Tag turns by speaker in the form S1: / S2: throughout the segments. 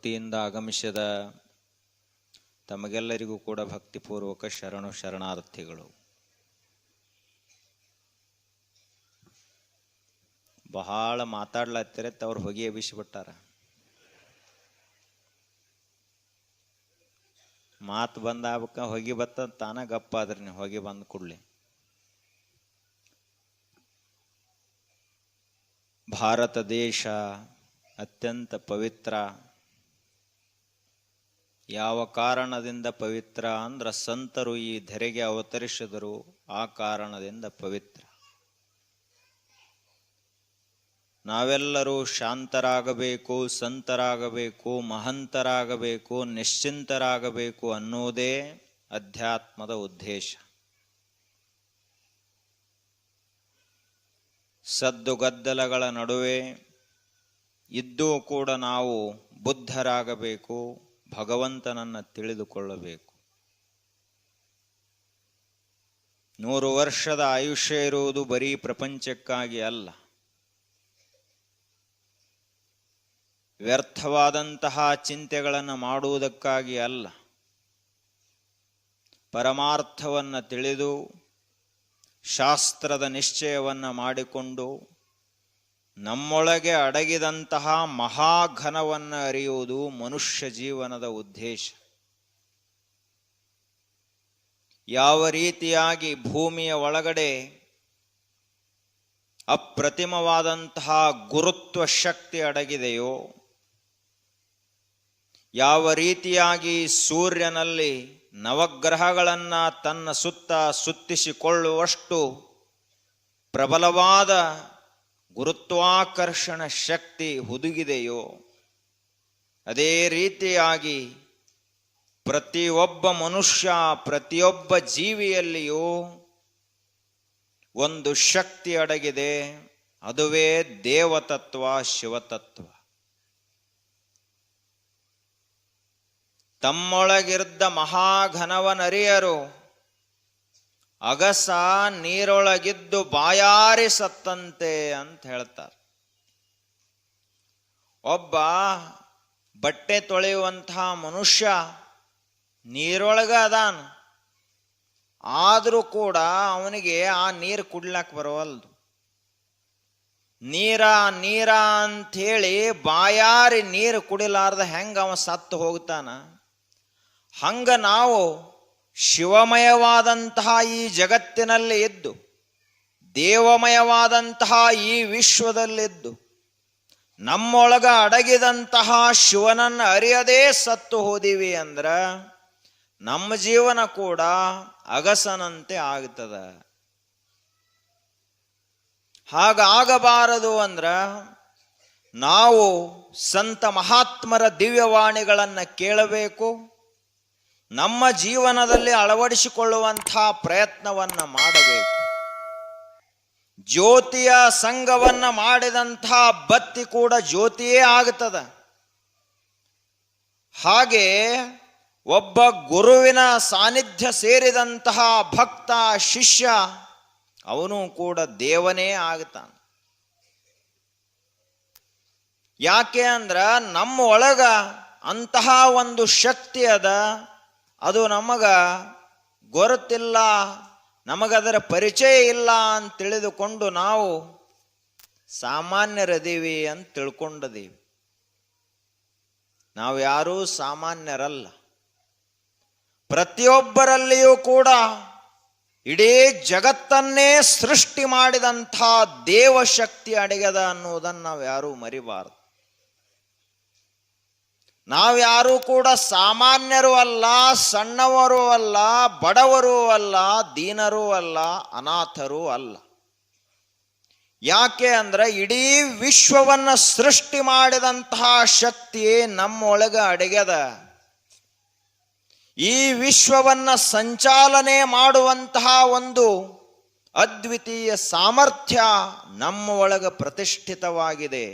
S1: ಭಕ್ತಿಯಿಂದ ಆಗಮಿಸಿದ ತಮಗೆಲ್ಲರಿಗೂ ಕೂಡ ಭಕ್ತಿಪೂರ್ವಕ ಶರಣಾರ್ಥಿಗಳು. ಬಹಳ ಮಾತಾಡ್ಲತ್ತಿರ ಅವ್ರು ಹೊಗೆ ಎಬ್ಬಿಸಿಬಿಟ್ಟಾರ. ಮಾತು ಬಂದಾಗಬೇಕ, ಹೊಗೆ ಬತ್ತ ತಾನ ಗಪ್ಪ ಆದ್ರಿ ನೀವು ಹೊಗೆ ಬಂದ ಕೂಡಲೇ. ಭಾರತ ದೇಶ ಅತ್ಯಂತ ಪವಿತ್ರ. ಯಾವ ಕಾರಣದಿಂದ ಪವಿತ್ರ ಅಂದ್ರ ಸಂತರು ಈ ಧರೆಗೆ ಅವತರಿಸಿದರು, ಆ ಕಾರಣದಿಂದ ಪವಿತ್ರ. ನಾವೆಲ್ಲರೂ ಶಾಂತರಾಗಬೇಕು, ಸಂತರಾಗಬೇಕು, ಮಹಂತರಾಗಬೇಕು, ನಿಶ್ಚಿಂತರಾಗಬೇಕು ಅನ್ನೋದೇ ಅಧ್ಯಾತ್ಮದ ಉದ್ದೇಶ. ಸದ್ದುಗದ್ದಲಗಳ ನಡುವೆ ಇದ್ದೂ ಕೂಡ ನಾವು ಬುದ್ಧರಾಗಬೇಕು, ಭಗವಂತನನ್ನು ತಿಳಿದುಕೊಳ್ಳಬೇಕು. 100 ವರ್ಷದ ಆಯುಷ್ಯ ಇರುವುದು ಬರೀ ಪ್ರಪಂಚಕ್ಕಾಗಿ ಅಲ್ಲ, ವ್ಯರ್ಥವಾದಂತಹ ಚಿಂತೆಗಳನ್ನು ಮಾಡುವುದಕ್ಕಾಗಿ ಅಲ್ಲ. ಪರಮಾರ್ಥವನ್ನು ತಿಳಿದು ಶಾಸ್ತ್ರದ ನಿಶ್ಚಯವನ್ನು ಮಾಡಿಕೊಂಡು ನಮ್ಮೊಳಗೆ ಅಡಗಿದಂತಹ ಮಹಾಘನವನ್ನು ಅರಿಯುವುದು ಮನುಷ್ಯ ಜೀವನದ ಉದ್ದೇಶ. ಯಾವ ರೀತಿಯಾಗಿ ಭೂಮಿಯ ಒಳಗಡೆ ಅಪ್ರತಿಮವಾದಂತಹ ಗುರುತ್ವ ಶಕ್ತಿ ಅಡಗಿದೆಯೋ, ಯಾವ ರೀತಿಯಾಗಿ ಸೂರ್ಯನಲ್ಲಿ ನವಗ್ರಹಗಳನ್ನು ತನ್ನ ಸುತ್ತ ಸುತ್ತಿಸಿಕೊಳ್ಳುವಷ್ಟು ಪ್ರಬಲವಾದ ಗುರುತ್ವಾಕರ್ಷಣ ಶಕ್ತಿ ಹುದುಗಿದೆಯೋ, ಅದೇ ರೀತಿಯಾಗಿ ಪ್ರತಿಯೊಬ್ಬ ಮನುಷ್ಯ, ಪ್ರತಿಯೊಬ್ಬ ಜೀವಿಯಲ್ಲಿಯೂ ಒಂದು ಶಕ್ತಿ ಅಡಗಿದೆ. ಅದುವೇ ದೇವತತ್ವ, ಶಿವತತ್ವ. ತಮ್ಮೊಳಗಿದ್ದ ಮಹಾಘನವನರಿಯರು ಅಗಸ ನೀರೊಳಗಿದ್ದು ಬಾಯಾರಿ ಸತ್ತಂತೆ ಅಂತ ಹೇಳ್ತಾರೆ. ಒಬ್ಬ ಬಟ್ಟೆ ತೊಳೆಯುವಂತಹ ಮನುಷ್ಯ ನೀರೊಳಗ ಅದಾನ, ಆದರೂ ಕೂಡ ಅವನಿಗೆ ಆ ನೀರು ಕುಡ್ಲಾಕ ಬರೋವಲ್ದು. ನೀರ ಅಂಥೇಳಿ ಬಾಯಾರಿ ನೀರು ಕುಡಿಲಾರ್ದ ಹೆಂಗ ಅವ ಸತ್ತು ಹೋಗ್ತಾನ, ಹಂಗ ನಾವು ಶಿವಮಯವಾದಂತಹ ಈ ಜಗತ್ತಿನಲ್ಲಿ ಇದ್ದು, ದೇವಮಯವಾದಂತಹ ಈ ವಿಶ್ವದಲ್ಲಿದ್ದು, ನಮ್ಮೊಳಗ ಅಡಗಿದಂತಹ ಶಿವನನ್ನು ಅರಿಯದೇ ಸತ್ತು ಹೋದಿವಿ ಅಂದ್ರ ನಮ್ಮ ಜೀವನ ಕೂಡ ಅಗಸನಂತೆ ಆಗ್ತದ. ಹಾಗಾಗಬಾರದು ಅಂದ್ರ ನಾವು ಸಂತ ಮಹಾತ್ಮರ ದಿವ್ಯವಾಣಿಗಳನ್ನು ಕೇಳಬೇಕು, ನಮ್ಮ ಜೀವನದಲ್ಲಿ ಅಳವಡಿಸಿಕೊಳ್ಳುವಂತಹ ಪ್ರಯತ್ನವನ್ನು ಮಾಡಬೇಕು. ಜ್ಯೋತಿಯ ಸಂಘವನ್ನು ಮಾಡಿದಂತಹ ಬತ್ತಿ ಕೂಡ ಜ್ಯೋತಿಯೇ ಆಗ್ತದ. ಹಾಗೆ ಒಬ್ಬ ಗುರುವಿನ ಸಾನ್ನಿಧ್ಯ ಸೇರಿದಂತಹ ಭಕ್ತ, ಶಿಷ್ಯ, ಅವನು ಕೂಡ ದೇವನೇ ಆಗ್ತಾನ. ಯಾಕೆ ಅಂದ್ರ ನಮ್ಮ ಒಳಗ ಅಂತಹ ಒಂದು ಶಕ್ತಿ ಅದ, ಅದು ನಮಗ ಗೊತ್ತಿಲ್ಲ, ನಮಗದರ ಪರಿಚಯ ಇಲ್ಲ ಅಂತ ತಿಳಿದುಕೊಂಡು ನಾವು ಸಾಮಾನ್ಯರದೀವಿ ಅಂತ ತಿಳ್ಕೊಂಡದೀವಿ. ನಾವು ಯಾರೂ ಸಾಮಾನ್ಯರಲ್ಲ. ಪ್ರತಿಯೊಬ್ಬರಲ್ಲಿಯೂ ಕೂಡ ಇಡೀ ಜಗತ್ತನ್ನೇ ಸೃಷ್ಟಿ ಮಾಡಿದಂಥ ದೇವಶಕ್ತಿ ಅಡಗದ ಅನ್ನೋದನ್ನು ನಾವು ಯಾರೂ ಮರಿಬಾರದು. ನಾವ್ಯಾರೂ ಕೂಡ ಸಾಮಾನ್ಯರೂ ಅಲ್ಲ, ಸಣ್ಣವರೂ ಅಲ್ಲ, ಬಡವರೂ ಅಲ್ಲ, ದೀನರೂ ಅಲ್ಲ, ಅನಾಥರೂ ಅಲ್ಲ. ಯಾಕೆ ಅಂದ್ರೆ ಇಡೀ ವಿಶ್ವವನ್ನ ಸೃಷ್ಟಿ ಮಾಡಿದಂತಹ ಶಕ್ತಿ ನಮ್ಮೊಳಗ ಅಡಗ್ಯದ. ಈ ವಿಶ್ವವನ್ನ ಸಂಚಾಲನೆ ಮಾಡುವಂತಹ ಒಂದು ಅದ್ವಿತೀಯ ಸಾಮರ್ಥ್ಯ ನಮ್ಮ ಒಳಗ ಪ್ರತಿಷ್ಠಿತವಾಗಿದೆ.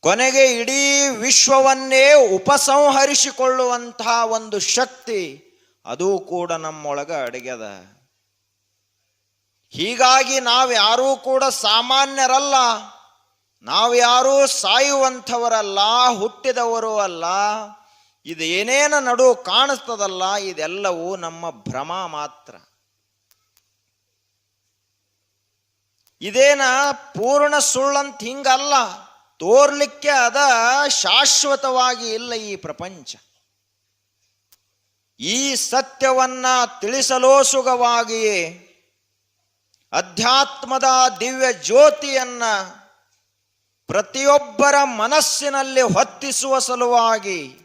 S1: ಕೊನೆಗೆ ಇಡೀ ವಿಶ್ವವನ್ನೇ ಉಪಸಂಹರಿಸಿಕೊಳ್ಳುವಂತಹ ಒಂದು ಶಕ್ತಿ ಅದು ಕೂಡ ನಮ್ಮೊಳಗ ಅಡಗ್ಯದ. ಹೀಗಾಗಿ ನಾವ್ಯಾರೂ ಕೂಡ ಸಾಮಾನ್ಯರಲ್ಲ. ನಾವ್ಯಾರೂ ಸಾಯುವಂಥವರಲ್ಲ, ಹುಟ್ಟಿದವರು ಅಲ್ಲ. ಇದೇನೇನ ನಡು ಕಾಣಿಸ್ತದಲ್ಲ, ಇದೆಲ್ಲವೂ ನಮ್ಮ ಭ್ರಮ ಮಾತ್ರ. ಇದೇನ ಪೂರ್ಣ ಸುಳ್ಳಂತ ಹಿಂಗಲ್ಲ, ತೋರ್ಲಿಕ್ಕೆ ಅದ ಶಾಶ್ವತವಾಗಿ ಇಲ್ಲ ಈ ಪ್ರಪಂಚ. ಈ ಸತ್ಯವನ್ನ ತಿಳಿಸಲೋಸುಗವಾಗಿಯೇ ಅಧ್ಯಾತ್ಮದ ದಿವ್ಯ ಜ್ಯೋತಿಯನ್ನ ಪ್ರತಿಯೊಬ್ಬರ ಮನಸ್ಸಿನಲ್ಲಿ ಹೊತ್ತಿಸುವ ಸಲುವಾಗಿ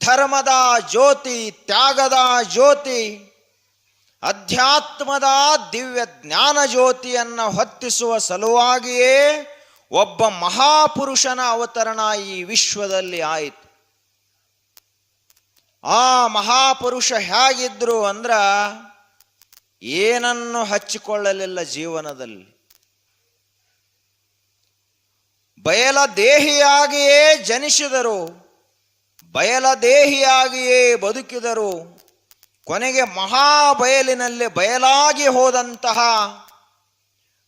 S1: ಧರ್ಮದ ಜ್ಯೋತಿ, ತ್ಯಾಗದ ಜ್ಯೋತಿ, ಅಧ್ಯಾತ್ಮದ ದಿವ್ಯ ಜ್ಞಾನ ಜ್ಯೋತಿಯನ್ನು ಹೊತ್ತಿಸುವ ಸಲುವಾಗಿಯೇ ಒಬ್ಬ ಮಹಾಪುರುಷನ ಅವತರಣ ಈ ವಿಶ್ವದಲ್ಲಿ ಆಯಿತು. ಆ ಮಹಾಪುರುಷ ಹೇಗಿದ್ರು ಅಂದ್ರ ಏನನ್ನು ಹಚ್ಚಿಕೊಳ್ಳಲಿಲ್ಲ ಜೀವನದಲ್ಲಿ. ಬಯಲದೇಹಿಯಾಗಿಯೇ ಜನಿಸಿದರು, ಬಯಲದೇಹಿಯಾಗಿಯೇ ಬದುಕಿದರು. ಕೊನೆಗೆ ಮಹಾಬಯಲಿನಲ್ಲಿ ಬಯಲಾಗಿ ಹೋದಂತಹ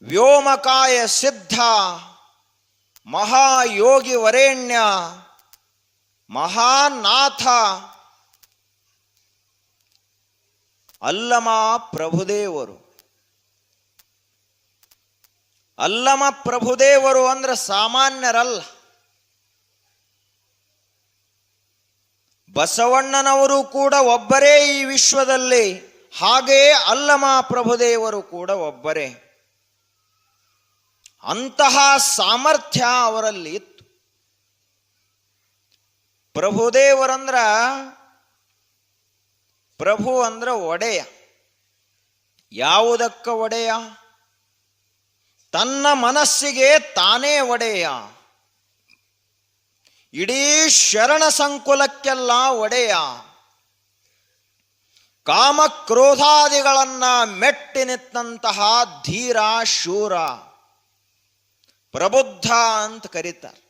S1: ವ್ಯೋಮಕಾಯ ಸಿದ್ಧ ಮಹಾಯೋಗಿ ವರೇಣ್ಯ ಮಹಾನಾಥ ಅಲ್ಲಮ ಪ್ರಭುದೇವರು. ಅಲ್ಲಮ ಪ್ರಭುದೇವರು ಅಂದ್ರೆ ಸಾಮಾನ್ಯರಲ್ಲ. ಬಸವಣ್ಣನವರು ಕೂಡ ಒಬ್ಬರೇ ಈ ವಿಶ್ವದಲ್ಲಿ, ಹಾಗೆಯೇ ಅಲ್ಲಮ ಪ್ರಭುದೇವರು ಕೂಡ ಒಬ್ಬರೇ. ಅಂತಹ ಸಾಮರ್ಥ್ಯ ಅವರಲ್ಲಿ ಇತ್ತು. ಪ್ರಭುದೇವರಂದ್ರ, ಪ್ರಭು ಅಂದ್ರ ಒಡೆಯ. ಯಾವುದಕ್ಕ ಒಡೆಯ? ತನ್ನ ಮನಸ್ಸಿಗೆ ತಾನೇ ಒಡೆಯ. ಇಡೀ ಶರಣ ಸಂಕುಲಕ್ಕೆಲ್ಲ ಒಡೆಯ. ಕಾಮಕ್ರೋಧಾದಿಗಳನ್ನ ಮೆಟ್ಟಿ ನಿಂತಹ ಧೀರ ಶೂರ, ಪ್ರಬುದ್ಧ ಅಂತ ಕರೀತಾರೆ.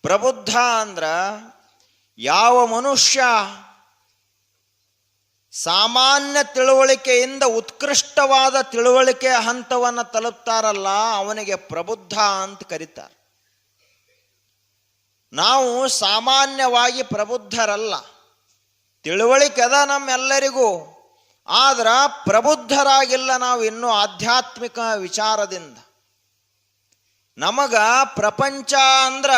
S1: ಪ್ರಬುದ್ಧ ಅಂದ್ರ ಯಾವ ಮನುಷ್ಯ ಸಾಮಾನ್ಯ ತಿಳುವಳಿಕೆಯಿಂದ ಉತ್ಕೃಷ್ಟವಾದ ತಿಳುವಳಿಕೆ ಹಂತವನ್ನು ತಲುಪ್ತಾರಲ್ಲ, ಅವನಿಗೆ ಪ್ರಬುದ್ಧ ಅಂತ ಕರೀತಾರೆ. ನಾವು ಸಾಮಾನ್ಯವಾಗಿ ಪ್ರಬುದ್ಧರಲ್ಲ. ತಿಳುವಳಿಕೆ ಅದ ನಮ್ಮೆಲ್ಲರಿಗೂ, ಆದ್ರ ಪ್ರಬುದ್ಧರಾಗಿಲ್ಲ ನಾವು ಇನ್ನೂ ಆಧ್ಯಾತ್ಮಿಕ ವಿಚಾರದಿಂದ. ನಮಗ ಪ್ರಪಂಚ ಅಂದ್ರ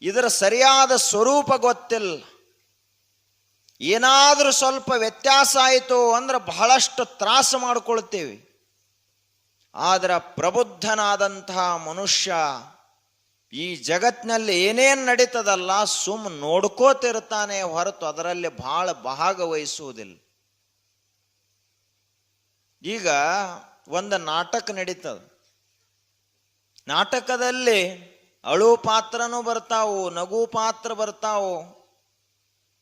S1: ಇದರ ಸರಿಯಾದ ಸ್ವರೂಪ ಗೊತ್ತಿಲ್ಲ. ಏನಾದರೂ ಸ್ವಲ್ಪ ವ್ಯತ್ಯಾಸ ಆಯಿತು ಅಂದ್ರೆ ಬಹಳಷ್ಟು ತ್ರಾಸು ಮಾಡಿಕೊಳ್ತೀವಿ. ಆದ್ರೆ ಪ್ರಬುದ್ಧನಾದಂತಹ ಮನುಷ್ಯ ಈ ಜಗತ್ತಿನಲ್ಲಿ ಏನೇನು ನಡೀತದಲ್ಲ ನೋಡ್ಕೋತಿರ್ತಾನೆ ಹೊರತು ಅದರಲ್ಲಿ ಬಹಳ ಭಾಗವಹಿಸುವುದಿಲ್ಲ. ಈಗ ಒಂದು ನಾಟಕ ನಡೀತದ. ನಾಟಕದಲ್ಲಿ ಅಳು ಪಾತ್ರನೂ ಬರ್ತಾವು, ನಗು ಪಾತ್ರ ಬರ್ತಾವು,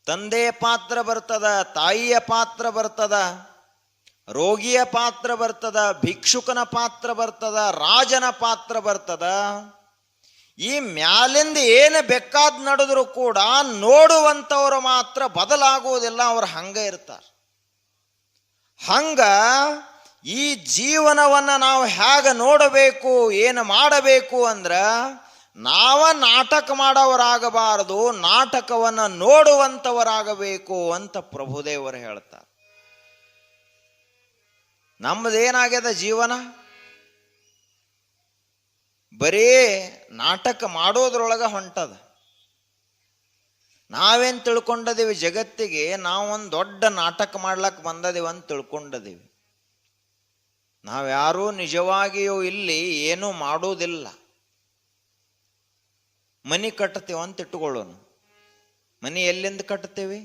S1: ತಂದೆ ಪಾತ್ರ ಬರ್ತದ, ತಾಯಿಯ ಪಾತ್ರ ಬರ್ತದ, ರೋಗಿಯ ಪಾತ್ರ ಬರ್ತದ, ಭಿಕ್ಷುಕನ ಪಾತ್ರ ಬರ್ತದ, ರಾಜನ ಪಾತ್ರ ಬರ್ತದ. ಈ ಮ್ಯಾಲಿಂದ ಏನು ಬೇಕಾದ್ ನಡೆದ್ರು ಕೂಡ ನೋಡುವಂಥವ್ರು ಮಾತ್ರ ಬದಲಾಗುವುದಿಲ್ಲ, ಅವ್ರು ಹಂಗ ಇರ್ತಾರೆ. ಹಂಗ ಈ ಜೀವನವನ್ನು ನಾವು ಹೇಗೆ ನೋಡಬೇಕು, ಏನು ಮಾಡಬೇಕು ಅಂದ್ರೆ ನಾವ ನಾಟಕ ಮಾಡೋವರಾಗಬಾರದು, ನಾಟಕವನ್ನು ನೋಡುವಂಥವರಾಗಬೇಕು ಅಂತ ಪ್ರಭುದೇವರು ಹೇಳ್ತಾರೆ. ನಮ್ಮದೇನಾಗ್ಯದ ಜೀವನ? ಬರೀ ನಾಟಕ ಮಾಡೋದ್ರೊಳಗೆ ಹೊಂಟದ. ನಾವೇನು ತಿಳ್ಕೊಂಡದೀವಿ, ಜಗತ್ತಿಗೆ ನಾವೊಂದು ದೊಡ್ಡ ನಾಟಕ ಮಾಡ್ಲಕ್ಕೆ ಬಂದದೀವಿ ಅಂತ ತಿಳ್ಕೊಂಡದೀವಿ. ನಾವ್ಯಾರೂ ನಿಜವಾಗಿಯೂ ಇಲ್ಲಿ ಏನೂ ಮಾಡೋದಿಲ್ಲ. ಮನಿ ಕಟ್ತೀವಿ ಅಂತ ಇಟ್ಟುಕೊಳ್ಳೋಣ. ಮನಿ ಎಲ್ಲಿಂದ ಕಟ್ತೀವಿ?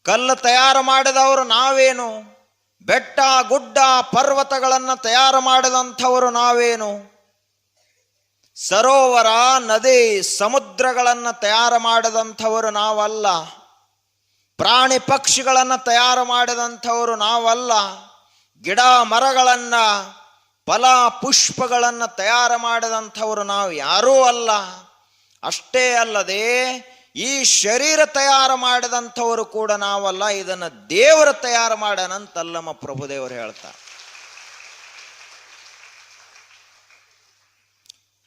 S1: ಕಲ್ಲು ತಯಾರು ಮಾಡಿದವರು ನಾವೇನು? ಬೆಟ್ಟ ಗುಡ್ಡ ಪರ್ವತಗಳನ್ನು ತಯಾರು ಮಾಡಿದಂಥವರು ನಾವೇನು? ಸರೋವರ ನದಿ ಸಮುದ್ರಗಳನ್ನು ತಯಾರು ಮಾಡಿದಂಥವರು ನಾವಲ್ಲ. ಪ್ರಾಣಿ ಪಕ್ಷಿಗಳನ್ನು ತಯಾರು ಮಾಡಿದಂಥವರು ನಾವಲ್ಲ. ಗಿಡ ಮರಗಳನ್ನು, ಫಲ ಪುಷ್ಪಗಳನ್ನು ತಯಾರು ಮಾಡಿದಂಥವರು ನಾವು ಯಾರೂ ಅಲ್ಲ. ಅಷ್ಟೇ ಅಲ್ಲದೆ ಈ ಶರೀರ ತಯಾರು ಮಾಡಿದಂಥವರು ಕೂಡ ನಾವಲ್ಲ. ಇದನ್ನು ದೇವರು ತಯಾರು ಮಾಡ್ಯಾನಂತ ಅಲ್ಲಮ ಪ್ರಭುದೇವರು ಹೇಳ್ತಾರೆ.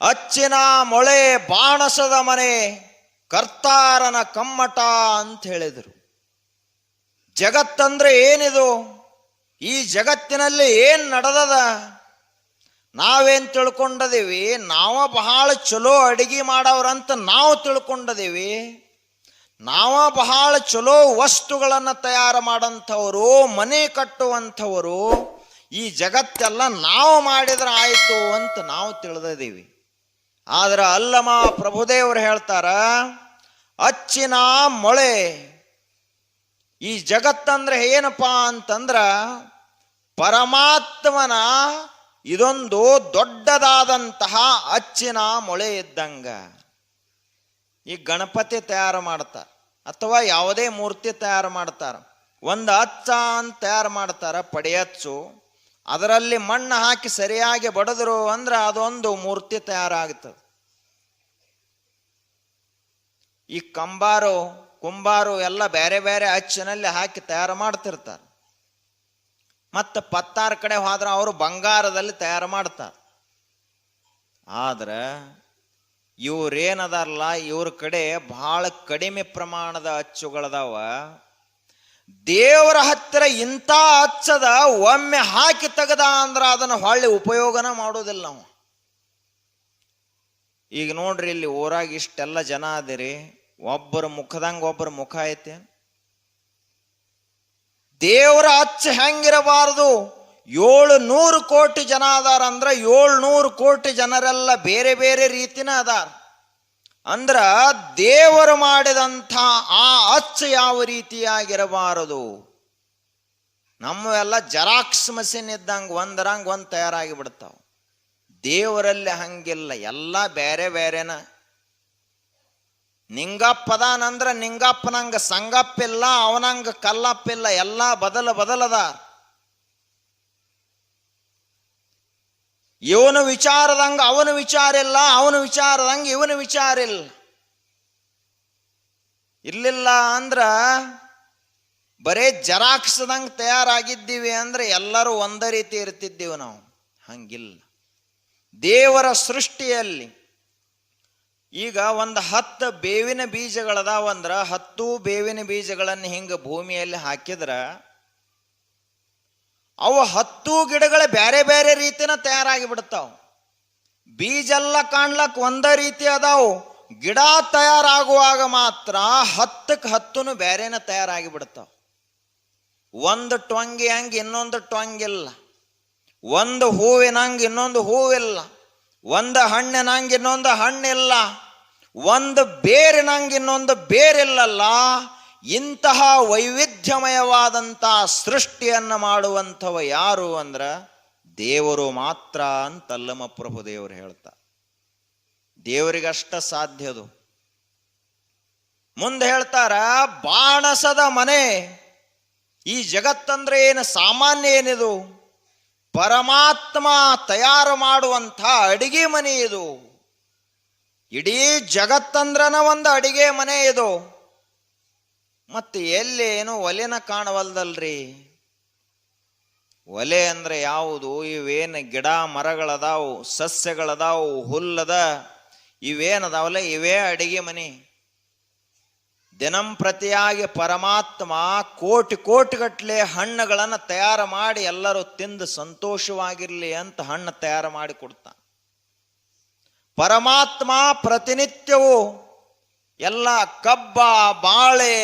S1: ಅಚ್ಚಿನ ಮೊಳೆ ಬಾಣಸದ ಮನೆ ಕರ್ತಾರನ ಕಮ್ಮಟ ಅಂತ ಹೇಳಿದರು. ಜಗತ್ತಂದ್ರೆ ಏನಿದು? ಈ ಜಗತ್ತಿನಲ್ಲಿ ಏನ್ ನಡೆದದ? ನಾವೇನ್ ತಿಳ್ಕೊಂಡದೀವಿ? ನಾವ ಬಹಳ ಚಲೋ ಅಡಿಗೆ ಮಾಡವ್ರಂತ ನಾವು ತಿಳ್ಕೊಂಡದೀವಿ. ನಾವ ಬಹಳ ಚಲೋ ವಸ್ತುಗಳನ್ನು ತಯಾರು ಮಾಡಂಥವರು, ಮನೆ ಕಟ್ಟುವಂಥವರು, ಈ ಜಗತ್ತೆಲ್ಲ ನಾವು ಮಾಡಿದ್ರೆ ಆಯಿತು ಅಂತ ನಾವು ತಿಳಿದೀವಿ. ಆದ್ರೆ ಅಲ್ಲಮ್ಮ, ಪ್ರಭುದೇವರು ಹೇಳ್ತಾರ, ಅಚ್ಚಿನ ಮೊಳೆ. ಈ ಜಗತ್ತಂದ್ರೆ ಏನಪ್ಪಾ ಅಂತಂದ್ರ ಪರಮಾತ್ಮನ ಇದೊಂದು ದೊಡ್ಡದಾದಂತಹ ಅಚ್ಚಿನ ಮೊಳೆ ಇದ್ದಂಗ. ಈ ಗಣಪತಿ ತಯಾರು ಮಾಡ್ತಾರ ಅಥವಾ ಯಾವುದೇ ಮೂರ್ತಿ ತಯಾರು ಮಾಡ್ತಾರ, ಒಂದು ಅಚ್ಚ ಅಂತ ತಯಾರು ಮಾಡ್ತಾರ, ಪಡೆಯಚ್ಚು. ಅದರಲ್ಲಿ ಮಣ್ಣು ಹಾಕಿ ಸರಿಯಾಗಿ ಬಡದ್ರು ಅಂದ್ರೆ ಅದೊಂದು ಮೂರ್ತಿ ತಯಾರಾಗ್ತದೆ. ಈ ಕುಂಬಾರು ಎಲ್ಲ ಬೇರೆ ಬೇರೆ ಅಚ್ಚಿನಲ್ಲಿ ಹಾಕಿ ತಯಾರು ಮಾಡ್ತಿರ್ತಾರೆ. ಮತ್ತು ಪತ್ತಾರು ಕಡೆ ಹೋದ್ರೆ ಅವರು ಬಂಗಾರದಲ್ಲಿ ತಯಾರು ಮಾಡ್ತಾರೆ. ಆದ್ರೆ ಇವ್ರೇನದಾರಲ್ಲ, ಇವ್ರ ಕಡೆ ಬಹಳ ಕಡಿಮೆ ಪ್ರಮಾಣದ ಅಚ್ಚುಗಳದಾವ. ದೇವರ ಹತ್ತಿರ ಇಂಥ ಅಚ್ಚದ ಒಮ್ಮೆ ಹಾಕಿ ತೆಗೆದ ಅಂದ್ರೆ ಅದನ್ನು ಹೊಳ್ಳಿ ಉಪಯೋಗನ ಮಾಡೋದಿಲ್ಲ ನಾವು. ಈಗ ನೋಡ್ರಿ, ಇಲ್ಲಿ ಊರಾಗ ಇಷ್ಟೆಲ್ಲ ಜನ ಅದಿರಿ, ಒಬ್ಬರ ಮುಖದಂಗ ಒಬ್ಬರ ಮುಖ ಐತೆ. ದೇವರ ಅಚ್ಚ ಹೆಂಗಿರಬಾರದು? 700 ಕೋಟಿ ಜನ ಅದಾರ ಅಂದ್ರ 700 ಕೋಟಿ ಜನರೆಲ್ಲ ಬೇರೆ ಬೇರೆ ರೀತಿನ ಅದಾರ. ಅಂದ್ರ ದೇವರು ಮಾಡಿದಂಥ ಆ ಅಚ್ಚ ಯಾವ ರೀತಿಯಾಗಿರಬಾರದು? ನಮ್ಮವೆಲ್ಲ ಜೆರಾಕ್ಸ್ ಮಷೀನ್ ಇದ್ದಂಗೆ ಒಂದರಂಗ ಒಂದು ತಯಾರಾಗಿ ಬಿಡ್ತಾವ. ದೇವರಲ್ಲಿ ಹಂಗಿಲ್ಲ, ಎಲ್ಲ ಬೇರೆ ಬೇರೆನ. ನಿಂಗಪ್ಪದಾನಂದ್ರ ನಿಂಗಪ್ಪನಂಗ ಸಂಗಪ್ಪಿಲ್ಲ, ಅವನಂಗ ಕಲ್ಲಪ್ಪಿಲ್ಲ, ಎಲ್ಲ ಬದಲದ. ಇವನು ವಿಚಾರದಂಗ ಅವನು ವಿಚಾರ ಇಲ್ಲ, ಅವನು ವಿಚಾರದಂಗ ಇವನು ವಿಚಾರ ಇಲ್ಲ. ಇರ್ಲಿಲ್ಲ ಅಂದ್ರ ಬರೇ ಜರಾಕ್ಸ್ದಂಗ ತಯಾರಾಗಿದ್ದೀವಿ ಅಂದ್ರೆ ಎಲ್ಲರೂ ಒಂದೇ ರೀತಿ ಇರ್ತಿದ್ದೀವಿ ನಾವು. ಹಂಗಿಲ್ಲ. ದೇವರ ಸೃಷ್ಟಿಯಲ್ಲಿ ಈಗ ಒಂದು 10 ಬೇವಿನ ಬೀಜಗಳದಾವಂದ್ರ 10 ಬೇವಿನ ಬೀಜಗಳನ್ನು ಹಿಂಗ ಭೂಮಿಯಲ್ಲಿ ಹಾಕಿದ್ರ ಅವು 10 ಗಿಡಗಳ ಬೇರೆ ಬೇರೆ ರೀತಿನ ತಯಾರಾಗಿ ಬಿಡ್ತಾವ. ಬೀಜೆಲ್ಲ ಕಾಣ್ಲಕ್ ಒಂದೇ ರೀತಿ ಅದಾವು, ಗಿಡ ತಯಾರಾಗುವಾಗ ಮಾತ್ರ 10ಕ್ಕೆ 10 ಬೇರೆನ ತಯಾರಾಗಿ ಬಿಡ್ತಾವ. ಒಂದು ಟೊಂಗಿ ಹಂಗೆ ಇನ್ನೊಂದು ಟೊಂಗಿಲ್ಲ, ಒಂದು ಹೂವಿನಂಗೆ ಇನ್ನೊಂದು ಹೂವಿಲ್ಲ, ಒಂದು ಹಣ್ಣಿನಂಗೆ ಇನ್ನೊಂದು ಹಣ್ಣಿಲ್ಲ, ಒಂದು ಬೇರಿನಂಗೆ ಇನ್ನೊಂದು ಬೇರಿಲ್ಲಲ್ಲ. ಇಂತಹ ವೈವಿಧ್ಯಮಯವಾದಂತಹ ಸೃಷ್ಟಿಯನ್ನು ಮಾಡುವಂಥವ ಯಾರು ಅಂದ್ರ ದೇವರು ಮಾತ್ರ ಅಂತಲ್ಲಮ್ಮ ಪ್ರಭುದೇವರು ಹೇಳ್ತಾರೆ. ದೇವರಿಗಷ್ಟ ಸಾಧ್ಯದು. ಮುಂದೆ ಹೇಳ್ತಾರ, ಬಾಣಸದ ಮನೆ. ಈ ಜಗತ್ತಂದ್ರೆ ಏನು ಸಾಮಾನ್ಯ ಏನಿದು? ಪರಮಾತ್ಮ ತಯಾರು ಮಾಡುವಂಥ ಅಡಿಗೆ ಮನೆ ಇದು. ಇಡೀ ಜಗತ್ತಂದ್ರನ ಒಂದು ಅಡಿಗೆ ಮನೆ ಇದು. ಮತ್ತೆ ಎಲ್ಲಿ ಒಲೆನ ಕಾಣವಲ್ದಲ್ರಿ? ಒಲೆ ಅಂದ್ರೆ ಯಾವುದು? ಇವೇನು ಗಿಡ ಮರಗಳದಾವು, ಸಸ್ಯಗಳದಾವು, ಹುಲ್ಲದ, ಇವೇನದಾವಲ್ಲ ಇವೇ ಅಡಿಗೆ ಮನೆ. ದಿನಂಪ್ರತಿಯಾಗಿ ಪರಮಾತ್ಮ ಕೋಟಿಗಟ್ಟಲೆ ಹಣ್ಣುಗಳನ್ನು ತಯಾರು ಮಾಡಿ ಎಲ್ಲರೂ ತಿಂದು ಸಂತೋಷವಾಗಿರ್ಲಿ ಅಂತ ಹಣ್ಣು ತಯಾರು ಮಾಡಿ ಕೊಡ್ತಾನೆ. ಪರಮಾತ್ಮ ಪ್ರತಿನಿತ್ಯವೂ ಎಲ್ಲ ಕಬ್ಬ, ಬಾಳೆ,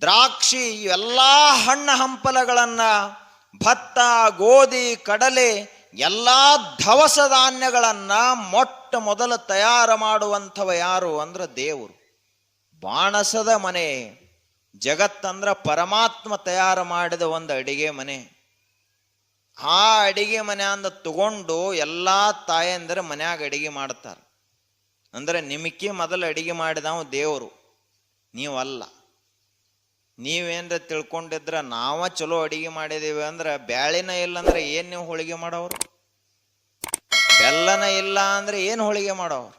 S1: ದ್ರಾಕ್ಷಿ ಇವೆಲ್ಲ ಹಣ್ಣು ಹಂಪಲಗಳನ್ನ, ಭತ್ತ, ಗೋಧಿ, ಕಡಲೆ ಎಲ್ಲ ದವಸ ಧಾನ್ಯಗಳನ್ನ ಮೊಟ್ಟ ಮೊದಲು ತಯಾರು ಮಾಡುವಂಥವ ಯಾರು ಅಂದ್ರೆ ದೇವರು. ಬಾಣಸದ ಮನೆ. ಜಗತ್ತಂದ್ರ ಪರಮಾತ್ಮ ತಯಾರು ಮಾಡಿದ ಒಂದು ಅಡಿಗೆ ಮನೆ. ಆ ಅಡಿಗೆ ಮನೆ ಅಂದ ತಗೊಂಡು ಎಲ್ಲ ತಾಯಂದ್ರೆ ಮನ್ಯಾಗ ಅಡಿಗೆ ಮಾಡ್ತಾರೆ. ಅಂದ್ರೆ ನಿಮಕಿ ಮೊದಲು ಅಡಿಗೆ ಮಾಡಿದವ ದೇವರು, ನೀವಲ್ಲ. ನೀವೇನ್ರ ತಿಳ್ಕೊಂಡಿದ್ರ ನಾವ ಚಲೋ ಅಡಿಗೆ ಮಾಡಿದೀವಿ ಅಂದ್ರೆ ಬ್ಯಾಳಿನ ಇಲ್ಲ ಅಂದ್ರೆ ಏನ್ ನೀವು ಹೋಳಿಗೆ ಮಾಡೋರು? ಬೆಲ್ಲನ ಇಲ್ಲ ಅಂದ್ರೆ ಏನು ಹೋಳಿಗೆ ಮಾಡೋರು?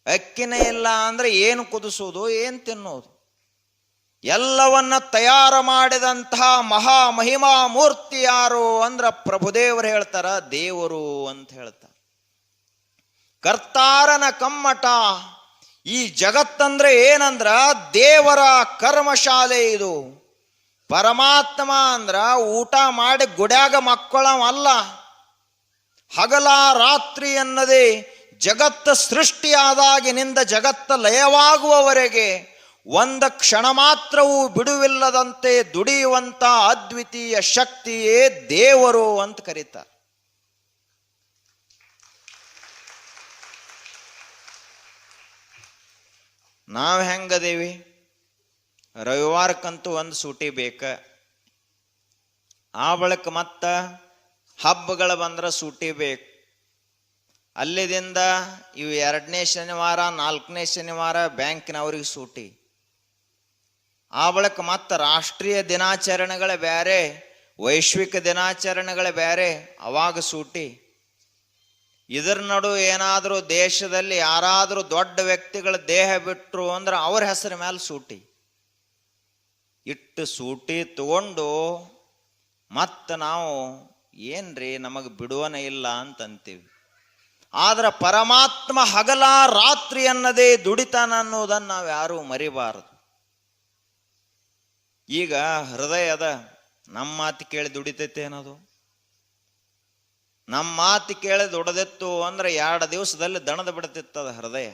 S1: ಅಕ್ಕಿನ ಇಲ್ಲ ಅಂದ್ರೆ ಏನು ಕುದಿಸೋದು, ಏನು ತಿನ್ನೋದು? ಎಲ್ಲವನ್ನ ತಯಾರು ಮಾಡಿದಂತಹ ಮಹಾ ಮಹಿಮಾ ಮೂರ್ತಿ ಯಾರು ಅಂದ್ರ ಪ್ರಭುದೇವರು ಹೇಳ್ತಾರ, ದೇವರು ಅಂತ ಹೇಳ್ತಾರ. ಕರ್ತಾರನ ಕಮ್ಮಟ. ಈ ಜಗತ್ತಂದ್ರೆ ಏನಂದ್ರ ದೇವರ ಕರ್ಮಶಾಲೆ ಇದು. ಪರಮಾತ್ಮ ಅಂದ್ರ ಊಟ ಮಾಡಿ ಗುಡ್ಯಾಗ ಮಕ್ಕಳವಲ್ಲ. ಹಗಲ ರಾತ್ರಿ ಅನ್ನದೇ ಜಗತ್ತ ಸೃಷ್ಟಿಯಾದಾಗಿನಿಂದ ಜಗತ್ತ ಲಯವಾಗುವವರೆಗೆ ಒಂದು ಕ್ಷಣ ಮಾತ್ರವೂ ಬಿಡುವಿಲ್ಲದಂತೆ ದುಡಿಯುವಂತ ಅದ್ವಿತೀಯ ಶಕ್ತಿಯೇ ದೇವರು ಅಂತ ಕರೀತಾರೆ. ನಾವು ಹೆಂಗದೇವಿ? ರವಿವಾರಕ್ಕಂತೂ ಒಂದು ಸೂಟಿ ಬೇಕ. ಆ ಬಳಿಕ ಮತ್ತ ಹಬ್ಬಗಳು ಬಂದ್ರೆ ಸೂಟಿ ಬೇಕು. ಅಲ್ಲಿದಿಂದ ಇವು 2ನೇ ಶನಿವಾರ 4ನೇ ಶನಿವಾರ ಬ್ಯಾಂಕಿನವ್ರಿಗೆ ಸೂಟಿ. ಆ ಬಳಿಕ ಮತ್ತೆ ರಾಷ್ಟ್ರೀಯ ದಿನಾಚರಣೆಗಳೇ ಬೇರೆ, ವೈಶ್ವಿಕ ದಿನಾಚರಣೆಗಳೇ ಬೇರೆ, ಅವಾಗ ಸೂಟಿ. ಇದರ ನಡು ಏನಾದರೂ ದೇಶದಲ್ಲಿ ಯಾರಾದರೂ ದೊಡ್ಡ ವ್ಯಕ್ತಿಗಳ ದೇಹ ಬಿಟ್ಟರು ಅಂದ್ರೆ ಅವ್ರ ಹೆಸರ ಮೇಲೆ ಸೂಟಿ. ಇಟ್ಟು ಸೂಟಿ ತಗೊಂಡು ಮತ್ತೆ ನಾವು ಏನ್ರಿ ನಮಗೆ ಬಿಡುವನ ಇಲ್ಲ ಅಂತಂತೀವಿ. ಆದ್ರೆ ಪರಮಾತ್ಮ ಹಗಲ ರಾತ್ರಿ ಅನ್ನದೇ ದುಡಿತಾನ ಅನ್ನೋದನ್ನು ನಾವು ಯಾರೂ ಮರಿಬಾರದು. ಈಗ ಹೃದಯದ ನಮ್ಮ ಮಾತು ಕೇಳಿ ದುಡಿತೈತೆ ಅನ್ನೋದು. ನಮ್ಮ ಮಾತು ಕೇಳಿ ದುಡದಿತ್ತು ಅಂದ್ರೆ 2 ದಿವಸದಲ್ಲಿ ದಣದ ಬಿಡ್ತಿತ್ತದ ಹೃದಯ.